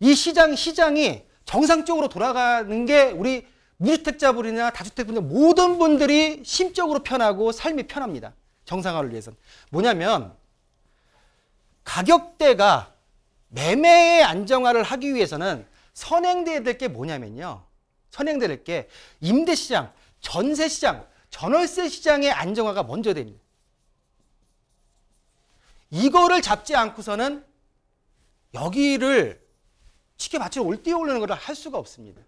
이 시장이 정상적으로 돌아가는 게 우리 무주택자분이나 다주택분들 모든 분들이 심적으로 편하고 삶이 편합니다. 정상화를 위해서는. 뭐냐면 가격대가 매매의 안정화를 하기 위해서는 선행돼야 될 게 뭐냐면요. 선행돼야 될 게 임대시장, 전세시장, 전월세 시장의 안정화가 먼저 됩니다. 이거를 잡지 않고서는 여기를 쉽게 맞춰 뛰어오르는 것을 할 수가 없습니다.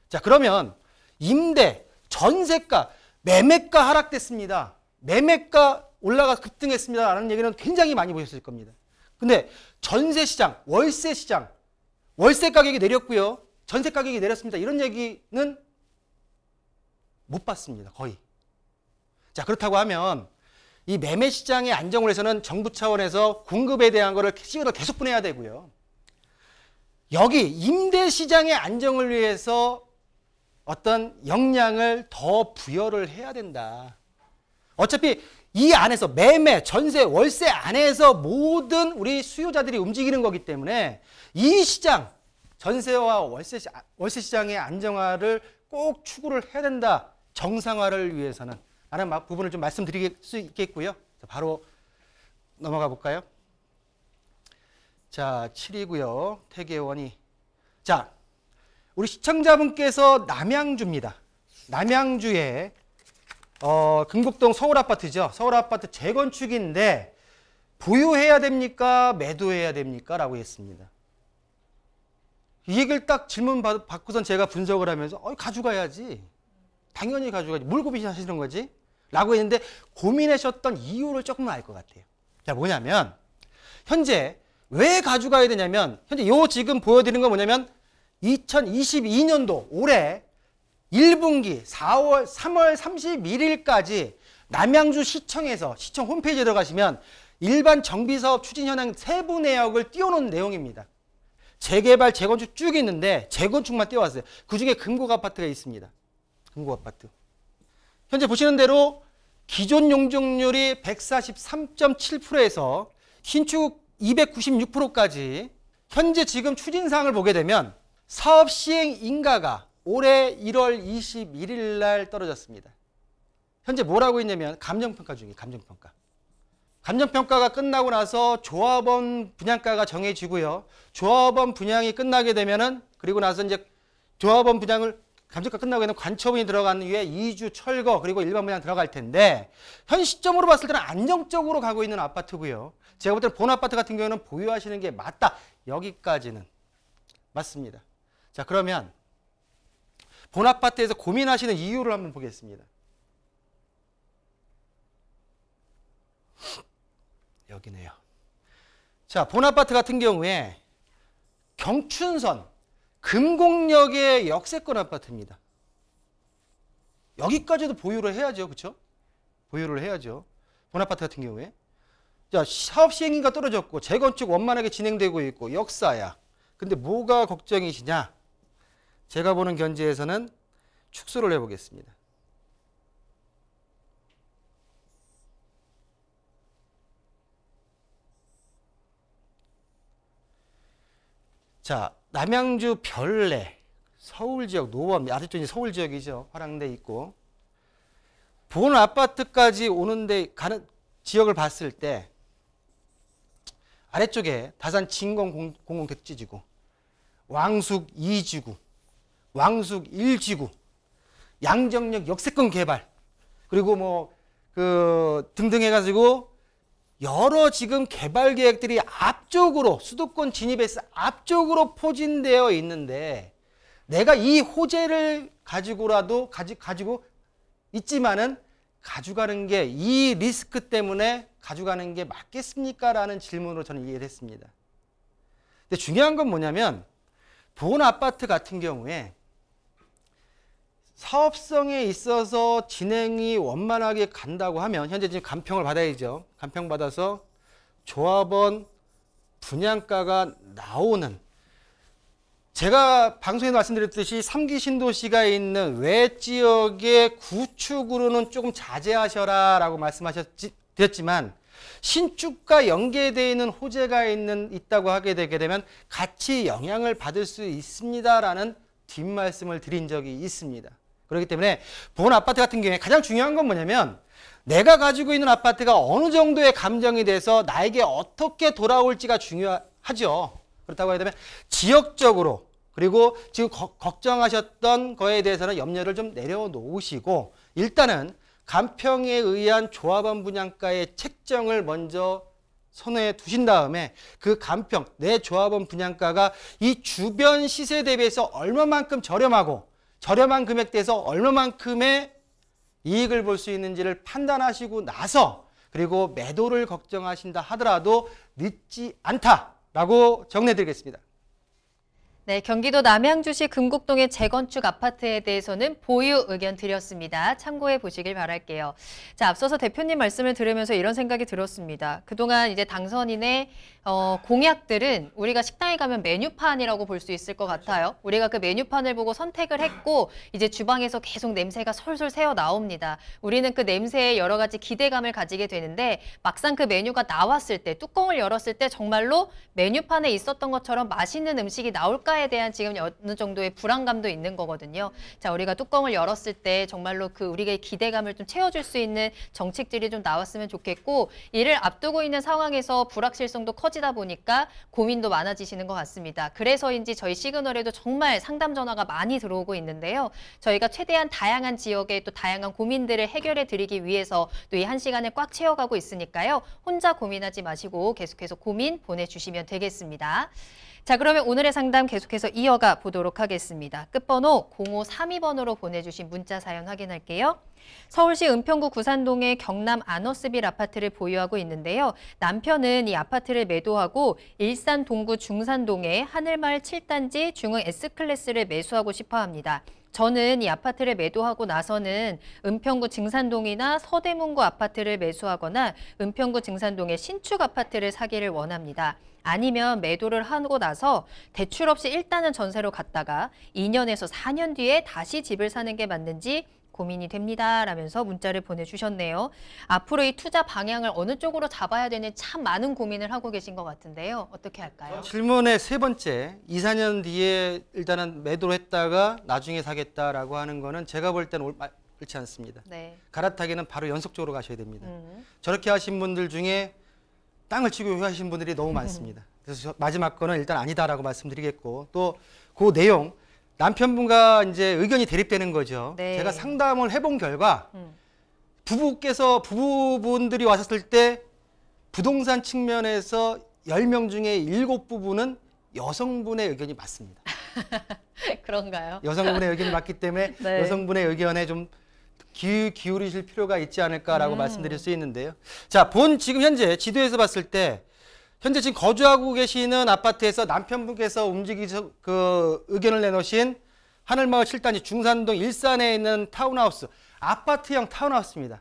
자, 그러면 임대, 전세가, 매매가 하락됐습니다. 매매가 올라가 급등했습니다. 라는 얘기는 굉장히 많이 보셨을 겁니다. 근데 전세 시장, 월세 시장, 월세 가격이 내렸고요. 전세 가격이 내렸습니다. 이런 얘기는 못 봤습니다. 거의. 자, 그렇다고 하면 이 매매 시장의 안정을 위해서는 정부 차원에서 공급에 대한 거를 시그널을 계속 보내야 되고요. 여기 임대 시장의 안정을 위해서 어떤 역량을 더 부여를 해야 된다. 어차피 이 안에서 매매, 전세, 월세 안에서 모든 우리 수요자들이 움직이는 거기 때문에 이 시장, 전세와 월세 시장의 안정화를 꼭 추구를 해야 된다. 정상화를 위해서는. 라는 부분을 좀 말씀드릴 수 있겠고요. 바로 넘어가 볼까요? 자, 7이고요. 태계원이. 자, 우리 시청자분께서 남양주입니다. 남양주에 금곡동 서울아파트죠. 서울아파트 재건축인데 보유해야 됩니까? 매도해야 됩니까? 라고 했습니다. 이 얘기를 딱 질문 받고선 제가 분석을 하면서 가져가야지. 당연히 가져가야지. 뭘 고민하시는 거지? 라고 했는데 고민하셨던 이유를 조금 알 것 같아요. 자, 뭐냐면 현재 왜 가져가야 되냐면 현재 요 지금 보여드리는 건 뭐냐면 2022년도 올해 1분기 3월 31일까지 남양주 시청에서 시청 홈페이지에 들어가시면 일반 정비사업 추진 현황 세부 내역을 띄워놓은 내용입니다. 재개발, 재건축 쭉 있는데 재건축만 띄워왔어요. 그중에 금곡 아파트가 있습니다. 금곡 아파트. 현재 보시는 대로 기존 용적률이 143.7%에서 신축 296%까지 현재 지금 추진사항을 보게 되면 사업 시행 인가가 올해 1월 21일 날 떨어졌습니다. 현재 뭐라고 있냐면 감정평가 중이에요. 감정평가. 감정평가가 끝나고 나서 조합원 분양가가 정해지고요. 조합원 분양이 끝나게 되면은 그리고 나서 이제 조합원 분양을 감정가 끝나고 있는 관처분이 들어간 후에 2주 철거 그리고 일반 분양 들어갈 텐데 현 시점으로 봤을 때는 안정적으로 가고 있는 아파트고요. 제가 볼 때는 본 아파트 같은 경우는 보유하시는 게 맞다. 여기까지는 맞습니다. 자, 그러면 본 아파트에서 고민하시는 이유를 한번 보겠습니다. 여기네요. 자, 본 아파트 같은 경우에 경춘선 금곡역의 역세권 아파트입니다. 여기까지도 보유를 해야죠. 그렇죠? 보유를 해야죠. 본 아파트 같은 경우에. 자, 사업 시행인가 떨어졌고 재건축 원만하게 진행되고 있고 역사야. 근데 뭐가 걱정이시냐? 제가 보는 견지에서는 축소를 해보겠습니다. 자, 남양주 별내, 서울 지역 노원, 아직도 이제 서울 지역이죠. 화랑대 있고. 본 아파트까지 오는데 가는 지역을 봤을 때 아래쪽에 다산 진공 공공택지지구, 왕숙 2지구, 왕숙 1지구, 양정역 역세권 개발, 그리고 뭐 등등 해가지고 여러 지금 개발 계획들이 앞쪽으로 수도권 진입에서 앞쪽으로 포진되어 있는데 내가 이 호재를 가지고라도 가지고 있지만은 가져가는 게 이 리스크 때문에 가져가는 게 맞겠습니까? 라는 질문으로 저는 이해를 했습니다. 근데 중요한 건 뭐냐면 본 아파트 같은 경우에 사업성에 있어서 진행이 원만하게 간다고 하면 현재 지금 감평을 받아야죠. 감평 받아서 조합원 분양가가 나오는, 제가 방송에 말씀드렸듯이 3기 신도시가 있는 외 지역의 구축으로는 조금 자제하셔라 라고 말씀하셨지만 신축과 연계되어 있는 호재가 있다고 하게 되게 되면 같이 영향을 받을 수 있습니다라는 뒷말씀을 드린 적이 있습니다. 그렇기 때문에 본 아파트 같은 경우에 가장 중요한 건 뭐냐면 내가 가지고 있는 아파트가 어느 정도의 감정이 돼서 나에게 어떻게 돌아올지가 중요하죠. 그렇다고 하게 되면 지역적으로 그리고 지금 걱정하셨던 거에 대해서는 염려를 좀 내려놓으시고 일단은 감평에 의한 조합원 분양가의 책정을 먼저 손에 두신 다음에 그 감평, 내 조합원 분양가가 이 주변 시세 대비해서 얼마만큼 저렴하고 저렴한 금액대에서 얼마만큼의 이익을 볼 수 있는지를 판단하시고 나서 그리고 매도를 걱정하신다 하더라도 늦지 않다라고 정리해드리겠습니다. 네, 경기도 남양주시 금곡동의 재건축 아파트에 대해서는 보유 의견 드렸습니다. 참고해 보시길 바랄게요. 자, 앞서서 대표님 말씀을 들으면서 이런 생각이 들었습니다. 그동안 이제 당선인의 공약들은 우리가 식당에 가면 메뉴판이라고 볼 수 있을 것 같아요. 우리가 그 메뉴판을 보고 선택을 했고 이제 주방에서 계속 냄새가 솔솔 새어 나옵니다. 우리는 그 냄새에 여러 가지 기대감을 가지게 되는데 막상 그 메뉴가 나왔을 때, 뚜껑을 열었을 때 정말로 메뉴판에 있었던 것처럼 맛있는 음식이 나올까에 대한 지금 어느 정도의 불안감도 있는 거거든요. 자, 우리가 뚜껑을 열었을 때 정말로 그 우리의 기대감을 좀 채워줄 수 있는 정책들이 좀 나왔으면 좋겠고, 이를 앞두고 있는 상황에서 불확실성도 커지다 보니까 고민도 많아지시는 것 같습니다. 그래서인지 저희 시그널에도 정말 상담 전화가 많이 들어오고 있는데요. 저희가 최대한 다양한 지역의 또 다양한 고민들을 해결해 드리기 위해서 또 이 1시간을 꽉 채워가고 있으니까요. 혼자 고민하지 마시고 계속해서 고민 보내주시면 되겠습니다. 자, 그러면 오늘의 상담 계속해서 이어가 보도록 하겠습니다. 끝번호 0532번으로 보내주신 문자 사연 확인할게요. 서울시 은평구 구산동의 경남 아너스빌 아파트를 보유하고 있는데요. 남편은 이 아파트를 매도하고 일산 동구 중산동의 하늘마을 7단지 중흥 S클래스를 매수하고 싶어 합니다. 저는 이 아파트를 매도하고 나서는 은평구 증산동이나 서대문구 아파트를 매수하거나 은평구 증산동의 신축 아파트를 사기를 원합니다. 아니면 매도를 하고 나서 대출 없이 일단은 전세로 갔다가 2년에서 4년 뒤에 다시 집을 사는 게 맞는지 고민이 됩니다. 라면서 문자를 보내주셨네요. 앞으로 이 투자 방향을 어느 쪽으로 잡아야 되는지 참 많은 고민을 하고 계신 것 같은데요. 어떻게 할까요? 질문의 세 번째, 2, 4년 뒤에 일단은 매도를 했다가 나중에 사겠다라고 하는 거는 제가 볼 때는 옳지 않습니다. 네. 갈아타기는 바로 연속적으로 가셔야 됩니다. 저렇게 하신 분들 중에 땅을 치고 후회하신 분들이 너무 많습니다. 그래서 마지막 거는 일단 아니다라고 말씀드리겠고, 또 그 내용, 남편분과 이제 의견이 대립되는 거죠. 네. 제가 상담을 해본 결과 부부분들이 왔을 때 부동산 측면에서 10명 중에 7부부는 여성분의 의견이 맞습니다. 그런가요? 여성분의 의견이 맞기 때문에 네. 여성분의 의견에 좀 기울이실 필요가 있지 않을까라고 말씀드릴 수 있는데요. 자, 지금 현재 지도에서 봤을 때 현재 지금 거주하고 계시는 아파트에서 남편분께서 의견을 내놓으신 하늘마을 7단지 중산동 일산에 있는 타운하우스, 아파트형 타운하우스입니다.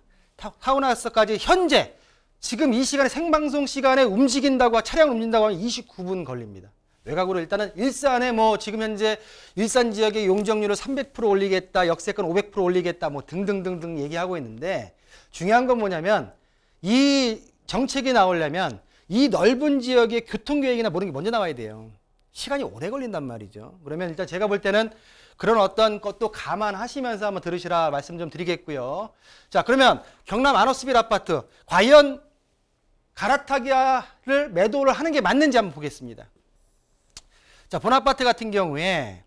타운하우스까지 현재 지금 이 시간에 생방송 시간에 차량을 움직인다고 하면 29분 걸립니다. 외곽으로 일단은 일산에 뭐 지금 현재 일산 지역의 용적률을 300% 올리겠다, 역세권 500% 올리겠다, 뭐 등등등등 얘기하고 있는데 중요한 건 뭐냐면 이 정책이 나오려면 이 넓은 지역의 교통계획이나 모든 게 먼저 나와야 돼요. 시간이 오래 걸린단 말이죠. 그러면 일단 제가 볼 때는 그런 어떤 것도 감안하시면서 한번 들으시라 말씀 좀 드리겠고요. 자, 그러면 경남 아노스빌 아파트 과연 갈아타기를 매도를 하는 게 맞는지 한번 보겠습니다. 자, 본아파트 같은 경우에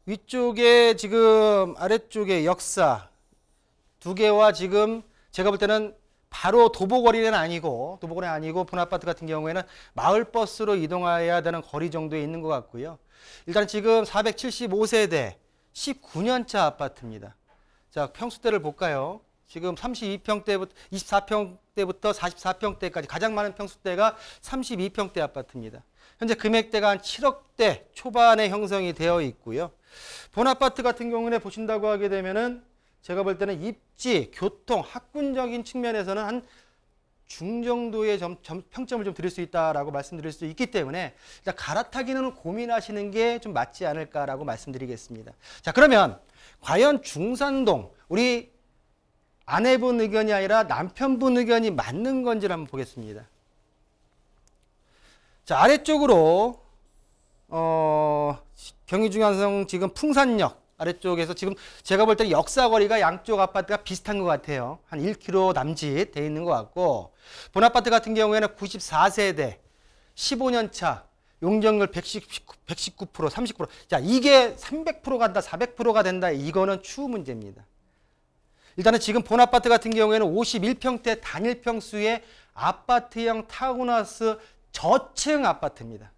위쪽에 지금 아래쪽에 역사 두 개와 지금 제가 볼 때는 바로 도보거리는 아니고 본아파트 같은 경우에는 마을버스로 이동해야 되는 거리 정도에 있는 것 같고요. 일단 지금 475세대 19년차 아파트입니다. 자, 평수대를 볼까요? 지금 32평대부터 24평대부터 44평대까지 가장 많은 평수대가 32평대 아파트입니다. 현재 금액대가 한 7억대 초반에 형성이 되어 있고요. 본아파트 같은 경우는 보신다고 하게 되면은 제가 볼 때는 입지, 교통, 학군적인 측면에서는 한 중정도의 평점을 좀 드릴 수 있다라고 말씀드릴 수 있기 때문에 일단 갈아타기는 고민하시는 게 좀 맞지 않을까라고 말씀드리겠습니다. 자, 그러면 과연 중산동 우리 아내분 의견이 아니라 남편분 의견이 맞는 건지를 한번 보겠습니다. 자, 아래쪽으로 경기중앙선 지금 풍산역 아래쪽에서 지금 제가 볼 때 역사거리가 양쪽 아파트가 비슷한 것 같아요. 한 1km 남짓 돼 있는 것 같고 본아파트 같은 경우에는 94세대 15년 차 용적률 119%, 30%. 자, 이게 300% 간다, 400%가 된다. 이거는 추후 문제입니다. 일단은 지금 본아파트 같은 경우에는 51평대 단일 평수의 아파트형 타운하우스 저층 아파트입니다.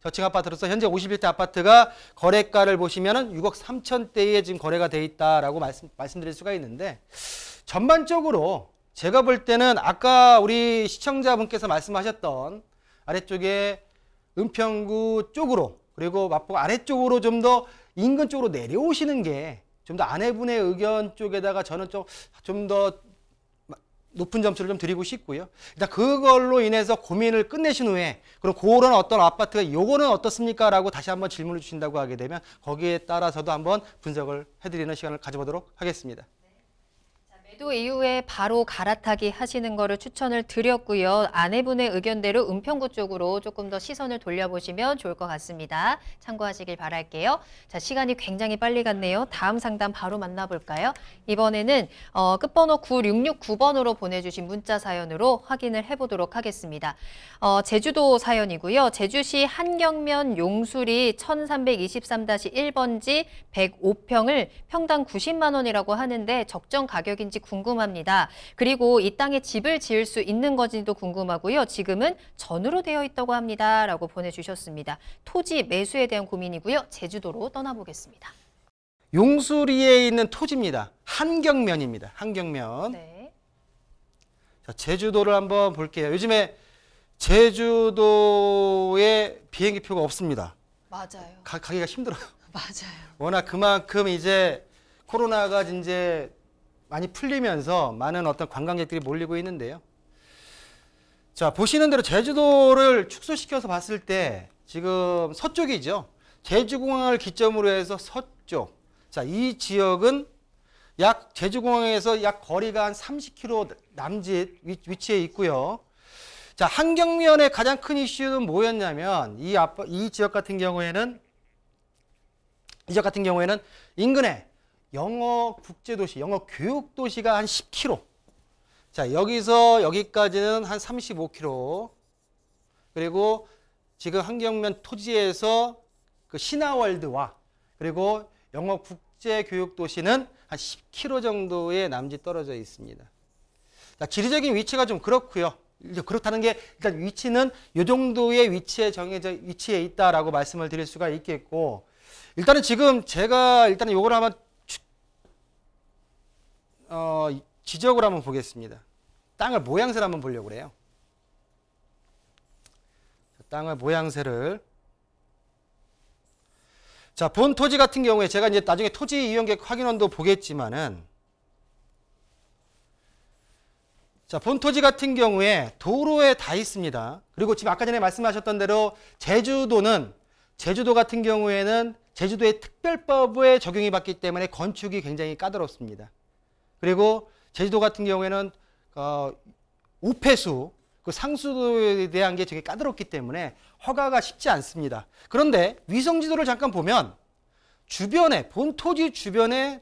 저층 아파트로서 현재 51대 아파트가 거래가를 보시면은 6억 3천대에 지금 거래가 돼 있다라고 말씀드릴 수가 있는데 전반적으로 제가 볼 때는 아까 우리 시청자분께서 말씀하셨던 아래쪽에 은평구 쪽으로 그리고 마포 아래쪽으로 좀 더 인근 쪽으로 내려오시는 게 좀 더 아내분의 의견 쪽에다가 저는 좀 더 높은 점수를 좀 드리고 싶고요. 일단 그걸로 인해서 고민을 끝내신 후에 그럼 그런 어떤 아파트가 요거는 어떻습니까? 라고 다시 한번 질문을 주신다고 하게 되면 거기에 따라서도 한번 분석을 해드리는 시간을 가져보도록 하겠습니다. 매도 이후에 바로 갈아타기 하시는 거를 추천을 드렸고요. 아내분의 의견대로 은평구 쪽으로 조금 더 시선을 돌려보시면 좋을 것 같습니다. 참고하시길 바랄게요. 자, 시간이 굉장히 빨리 갔네요. 다음 상담 바로 만나볼까요? 이번에는 끝번호 9669번으로 보내주신 문자 사연으로 확인을 해보도록 하겠습니다. 제주도 사연이고요. 제주시 한경면 용수리 1323-1번지 105평을 평당 90만 원이라고 하는데 적정 가격인지 궁금합니다. 그리고 이 땅에 집을 지을 수 있는 건지도 궁금하고요. 지금은 전으로 되어 있다고 합니다. 라고 보내주셨습니다. 토지 매수에 대한 고민이고요. 제주도로 떠나보겠습니다. 용수리에 있는 토지입니다. 한경면입니다. 한경면. 네. 자, 제주도를 한번 볼게요. 요즘에 제주도에 비행기표가 없습니다. 맞아요. 가기가 힘들어요. 맞아요. 워낙 그만큼 이제 코로나가 이제 많이 풀리면서 많은 어떤 관광객들이 몰리고 있는데요. 자, 보시는 대로 제주도를 축소시켜서 봤을 때 지금 서쪽이죠. 제주공항을 기점으로 해서 서쪽. 자, 이 지역은 약 제주공항에서 약 거리가 한 30km 남짓 위치에 있고요. 자, 한경면의 가장 큰 이슈는 뭐였냐면 이 지역 같은 경우에는 인근에 영어 국제도시, 영어 교육도시가 한 10km. 자, 여기서 여기까지는 한 35km. 그리고 지금 한경면 토지에서 그 신화월드와 그리고 영어 국제교육도시는 한 10km 정도의 남짓 떨어져 있습니다. 자, 지리적인 위치가 좀 그렇고요. 그렇다는 게 일단 위치는 이 정도의 위치에 있다라고 말씀을 드릴 수가 있겠고, 일단은 지금 제가 일단은 요걸 한번 지적을 한번 보겠습니다. 땅을 모양새를 한번 보려고 그래요. 땅을 모양새를. 자, 본 토지 같은 경우에 제가 이제 나중에 토지 이용계획 확인원도 보겠지만은 자, 본토지 같은 경우에 도로에 다 있습니다. 그리고 지금 아까 전에 말씀하셨던 대로 제주도 같은 경우에는 제주도의 특별법에 적용이 받기 때문에 건축이 굉장히 까다롭습니다. 그리고 제주도 같은 경우에는 우폐수, 그 상수도에 대한 게 되게 까다롭기 때문에 허가가 쉽지 않습니다. 그런데 위성지도를 잠깐 보면 주변에, 본토지 주변에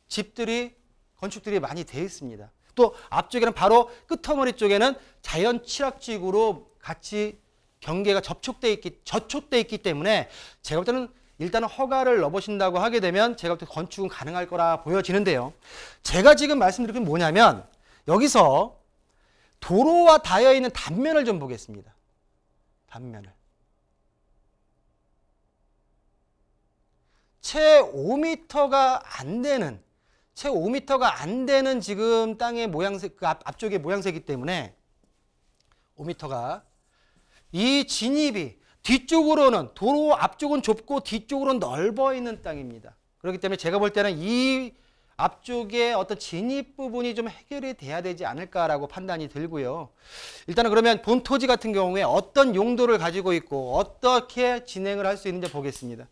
집들이, 건축들이 많이 되어 있습니다. 또 앞쪽에는 바로 끝터머리 쪽에는 자연 취락지구로 같이 경계가 저촉돼 있기 때문에 제가 볼 때는 일단은 허가를 넣어보신다고 하게 되면 제가 볼 때 건축은 가능할 거라 보여지는데요. 제가 지금 말씀드린 게 뭐냐면 여기서 도로와 닿아 있는 단면을 좀 보겠습니다. 단면을. 채 5m가 안 되는 지금 땅의 모양색, 그 앞쪽의 모양새이기 때문에 5m가 이 진입이 뒤쪽으로는 도로 앞쪽은 좁고 뒤쪽으로는 넓어 있는 땅입니다. 그렇기 때문에 제가 볼 때는 이 앞쪽에 어떤 진입 부분이 좀 해결이 돼야 되지 않을까라고 판단이 들고요. 일단은 그러면 본토지 같은 경우에 어떤 용도를 가지고 있고 어떻게 진행을 할 수 있는지 보겠습니다.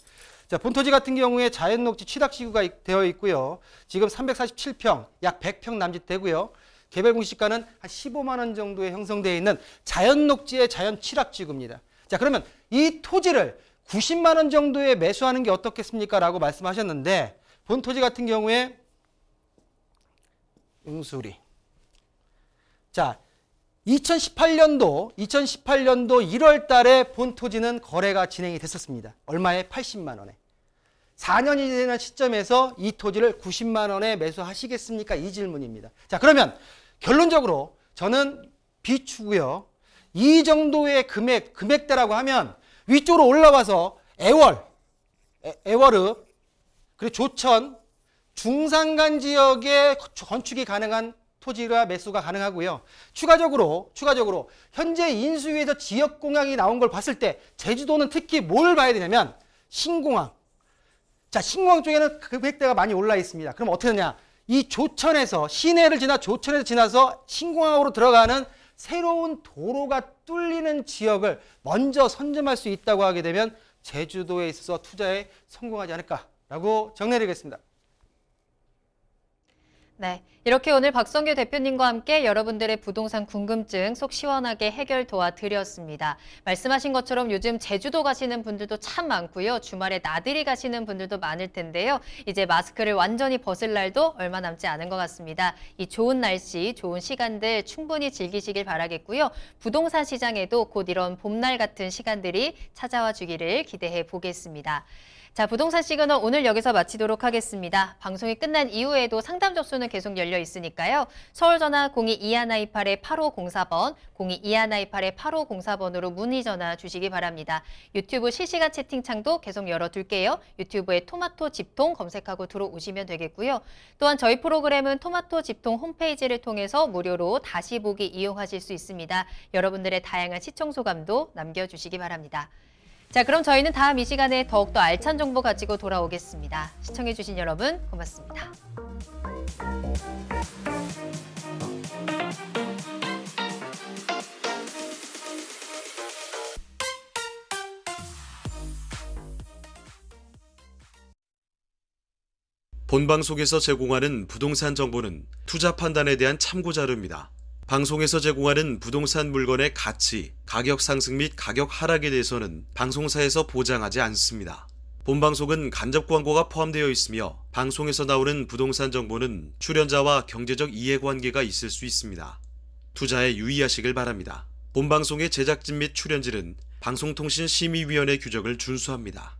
자, 본토지 같은 경우에 자연녹지 취락지구가 되어 있고요. 지금 347평, 약 100평 남짓 되고요. 개별 공시가는 한 15만 원 정도에 형성되어 있는 자연녹지의 자연 취락지구입니다. 자, 그러면 이 토지를 90만 원 정도에 매수하는 게 어떻겠습니까? 라고 말씀하셨는데 본토지 같은 경우에 응수리. 자, 2018년도 1월 달에 본토지는 거래가 진행이 됐었습니다. 얼마에? 80만 원에. 4년이 되는 시점에서 이 토지를 90만 원에 매수하시겠습니까? 이 질문입니다. 자, 그러면 결론적으로 저는 비추고요. 이 정도의 금액대라고 하면 위쪽으로 올라와서 애월읍, 그리고 조천, 중산간 지역에 건축이 가능한 토지가 매수가 가능하고요. 추가적으로 현재 인수위에서 지역 공약이 나온 걸 봤을 때 제주도는 특히 뭘 봐야 되냐면 신공항. 자, 신공항 쪽에는 금액대가 많이 올라 있습니다. 그럼 어떻게 되냐? 이 조천에서 시내를 조천에서 지나서 신공항으로 들어가는 새로운 도로가 뚫리는 지역을 먼저 선점할 수 있다고 하게 되면 제주도에 있어서 투자에 성공하지 않을까라고 정리드리겠습니다. 네, 이렇게 오늘 박성규 대표님과 함께 여러분들의 부동산 궁금증 속 시원하게 해결 도와드렸습니다. 말씀하신 것처럼 요즘 제주도 가시는 분들도 참 많고요. 주말에 나들이 가시는 분들도 많을 텐데요. 이제 마스크를 완전히 벗을 날도 얼마 남지 않은 것 같습니다. 이 좋은 날씨, 좋은 시간들 충분히 즐기시길 바라겠고요. 부동산 시장에도 곧 이런 봄날 같은 시간들이 찾아와 주기를 기대해 보겠습니다. 자, 부동산 시그널 오늘 여기서 마치도록 하겠습니다. 방송이 끝난 이후에도 상담 접수는 계속 열려 있으니까요. 서울전화 02-2128-8504번, 02-2128-8504번으로 문의 전화 주시기 바랍니다. 유튜브 실시간 채팅창도 계속 열어둘게요. 유튜브에 토마토 집통 검색하고 들어오시면 되겠고요. 또한 저희 프로그램은 토마토 집통 홈페이지를 통해서 무료로 다시 보기 이용하실 수 있습니다. 여러분들의 다양한 시청 소감도 남겨주시기 바랍니다. 자, 그럼 저희는 다음 이 시간에 더욱더 알찬 정보 가지고 돌아오겠습니다. 시청해주신 여러분 고맙습니다. 본방송에서 제공하는 부동산 정보는 투자 판단에 대한 참고 자료입니다. 방송에서 제공하는 부동산 물건의 가치, 가격 상승 및 가격 하락에 대해서는 방송사에서 보장하지 않습니다. 본방송은 간접 광고가 포함되어 있으며 방송에서 나오는 부동산 정보는 출연자와 경제적 이해관계가 있을 수 있습니다. 투자에 유의하시길 바랍니다. 본방송의 제작진 및 출연진은 방송통신심의위원회 규정을 준수합니다.